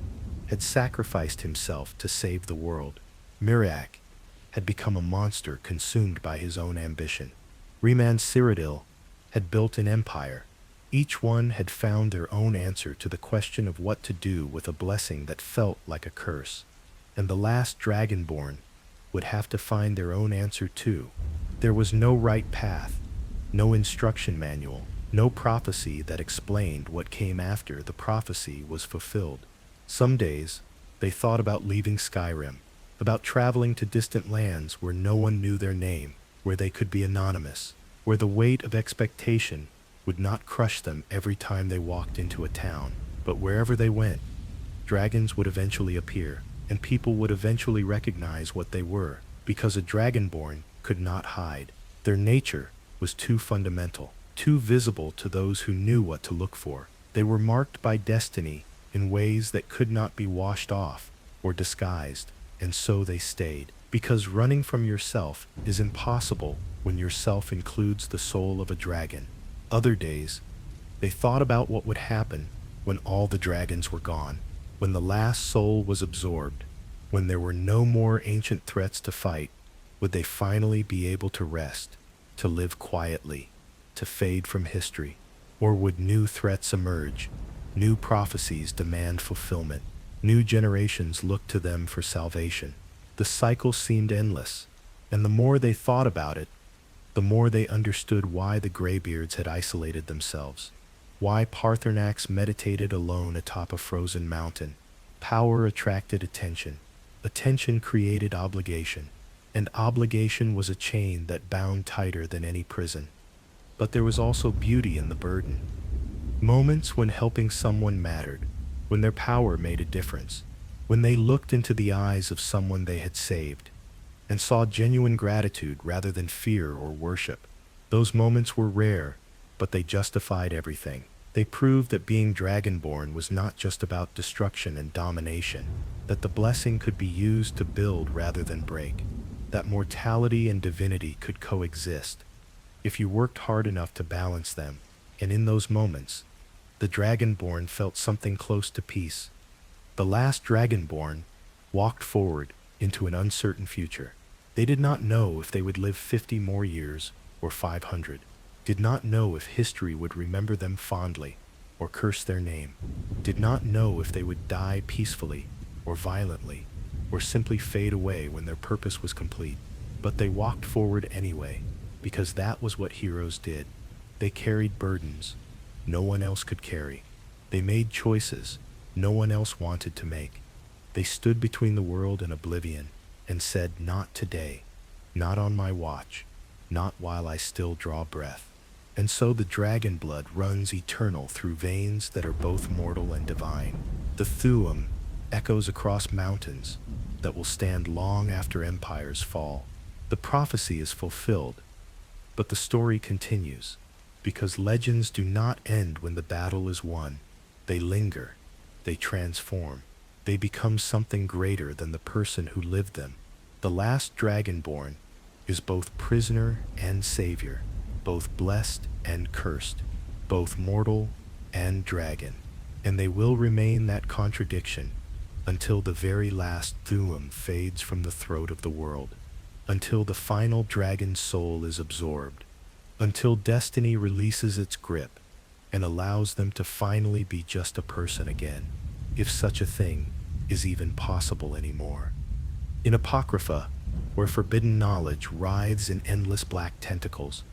had sacrificed himself to save the world. Miraak had become a monster consumed by his own ambition. Reman Cyrodiil had built an empire. Each one had found their own answer to the question of what to do with a blessing that felt like a curse. And the last Dragonborn would have to find their own answer too. There was no right path, no instruction manual, no prophecy that explained what came after the prophecy was fulfilled. Some days, they thought about leaving Skyrim, about traveling to distant lands where no one knew their name, where they could be anonymous, where the weight of expectation would not crush them every time they walked into a town. But wherever they went, dragons would eventually appear, and people would eventually recognize what they were, because a Dragonborn could not hide. Their nature was too fundamental, too visible to those who knew what to look for. They were marked by destiny in ways that could not be washed off or disguised, and so they stayed. Because running from yourself is impossible when yourself includes the soul of a dragon. Other days, they thought about what would happen when all the dragons were gone, when the last soul was absorbed, when there were no more ancient threats to fight. Would they finally be able to rest, to live quietly, to fade from history? Or would new threats emerge, new prophecies demand fulfillment, new generations look to them for salvation? The cycle seemed endless, and the more they thought about it, the more they understood why the Greybeards had isolated themselves, why Paarthurnax meditated alone atop a frozen mountain. Power attracted attention, attention created obligation, and obligation was a chain that bound tighter than any prison. But there was also beauty in the burden. Moments when helping someone mattered, when their power made a difference, when they looked into the eyes of someone they had saved, and saw genuine gratitude rather than fear or worship. Those moments were rare, but they justified everything. They proved that being Dragonborn was not just about destruction and domination, that the blessing could be used to build rather than break, that mortality and divinity could coexist, if you worked hard enough to balance them. And in those moments, the Dragonborn felt something close to peace. The last Dragonborn walked forward into an uncertain future. They did not know if they would live 50 more years or 500, did not know if history would remember them fondly or curse their name, did not know if they would die peacefully or violently, or simply fade away when their purpose was complete. But they walked forward anyway, because that was what heroes did. They carried burdens no one else could carry. They made choices no one else wanted to make. They stood between the world and oblivion and said, "Not today, not on my watch, not while I still draw breath." And so the dragon blood runs eternal through veins that are both mortal and divine. The Thu'um echoes across mountains that will stand long after empires fall. The prophecy is fulfilled, but the story continues, because legends do not end when the battle is won. They linger, they transform, they become something greater than the person who lived them. The last Dragonborn is both prisoner and savior, both blessed and cursed, both mortal and dragon, and they will remain that contradiction until the very last Thu'um fades from the throat of the world, until the final dragon's soul is absorbed, until destiny releases its grip and allows them to finally be just a person again, if such a thing is even possible anymore. In Apocrypha, where forbidden knowledge writhes in endless black tentacles,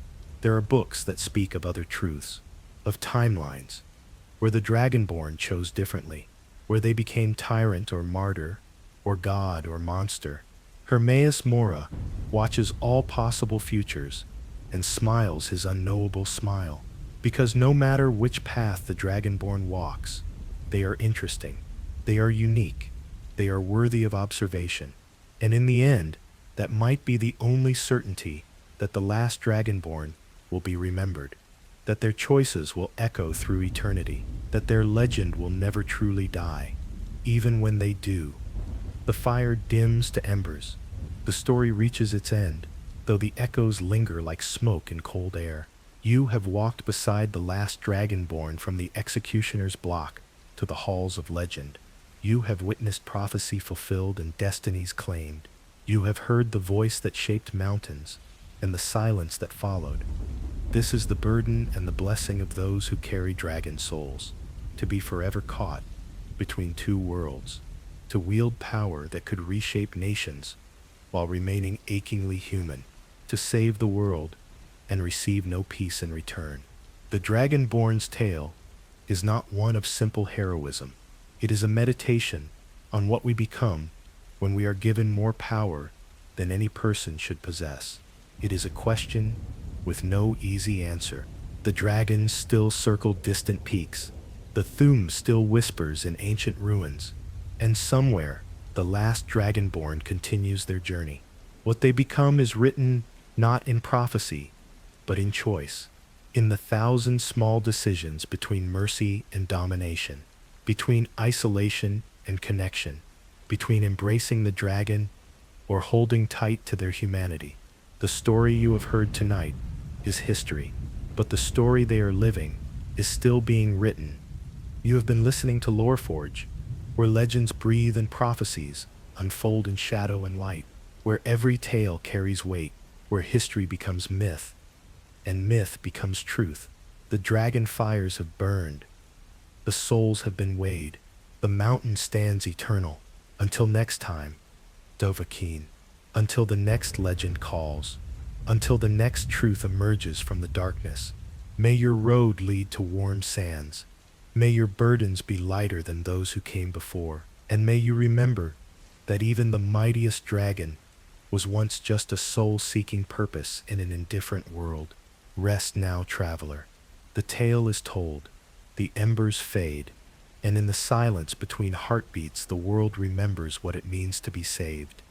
there are books that speak of other truths, of timelines, where the Dragonborn chose differently, where they became tyrant or martyr, or god or monster. Hermaeus Mora watches all possible futures and smiles his unknowable smile, because no matter which path the Dragonborn walks, they are interesting, they are unique, they are worthy of observation, and in the end, that might be the only certainty, that the last Dragonborn will be remembered, that their choices will echo through eternity, that their legend will never truly die. Even when they do, the fire dims to embers, the story reaches its end, though the echoes linger like smoke in cold air. You have walked beside the last Dragonborn from the executioner's block to the halls of legend. You have witnessed prophecy fulfilled and destinies claimed. You have heard the voice that shaped mountains and the silence that followed. This is the burden and the blessing of those who carry dragon souls, to be forever caught between two worlds, to wield power that could reshape nations while remaining achingly human, to save the world and receive no peace in return. The Dragonborn's tale is not one of simple heroism. It is a meditation on what we become when we are given more power than any person should possess. It is a question with no easy answer. The dragons still circle distant peaks. The Thu'um still whispers in ancient ruins. And somewhere, the last Dragonborn continues their journey. What they become is written not in prophecy, but in choice, in the thousand small decisions between mercy and domination, between isolation and connection, between embracing the dragon or holding tight to their humanity. The story you have heard tonight is history, but the story they are living is still being written. You have been listening to Loreforge, where legends breathe and prophecies unfold in shadow and light, where every tale carries weight, where history becomes myth, and myth becomes truth. The dragon fires have burned, the souls have been weighed, the mountain stands eternal. Until next time, Dovahkiin, until the next legend calls, until the next truth emerges from the darkness. May your road lead to warm sands. May your burdens be lighter than those who came before. And may you remember that even the mightiest dragon was once just a soul seeking purpose in an indifferent world. Rest now, traveler. The tale is told, the embers fade, and in the silence between heartbeats the world remembers what it means to be saved.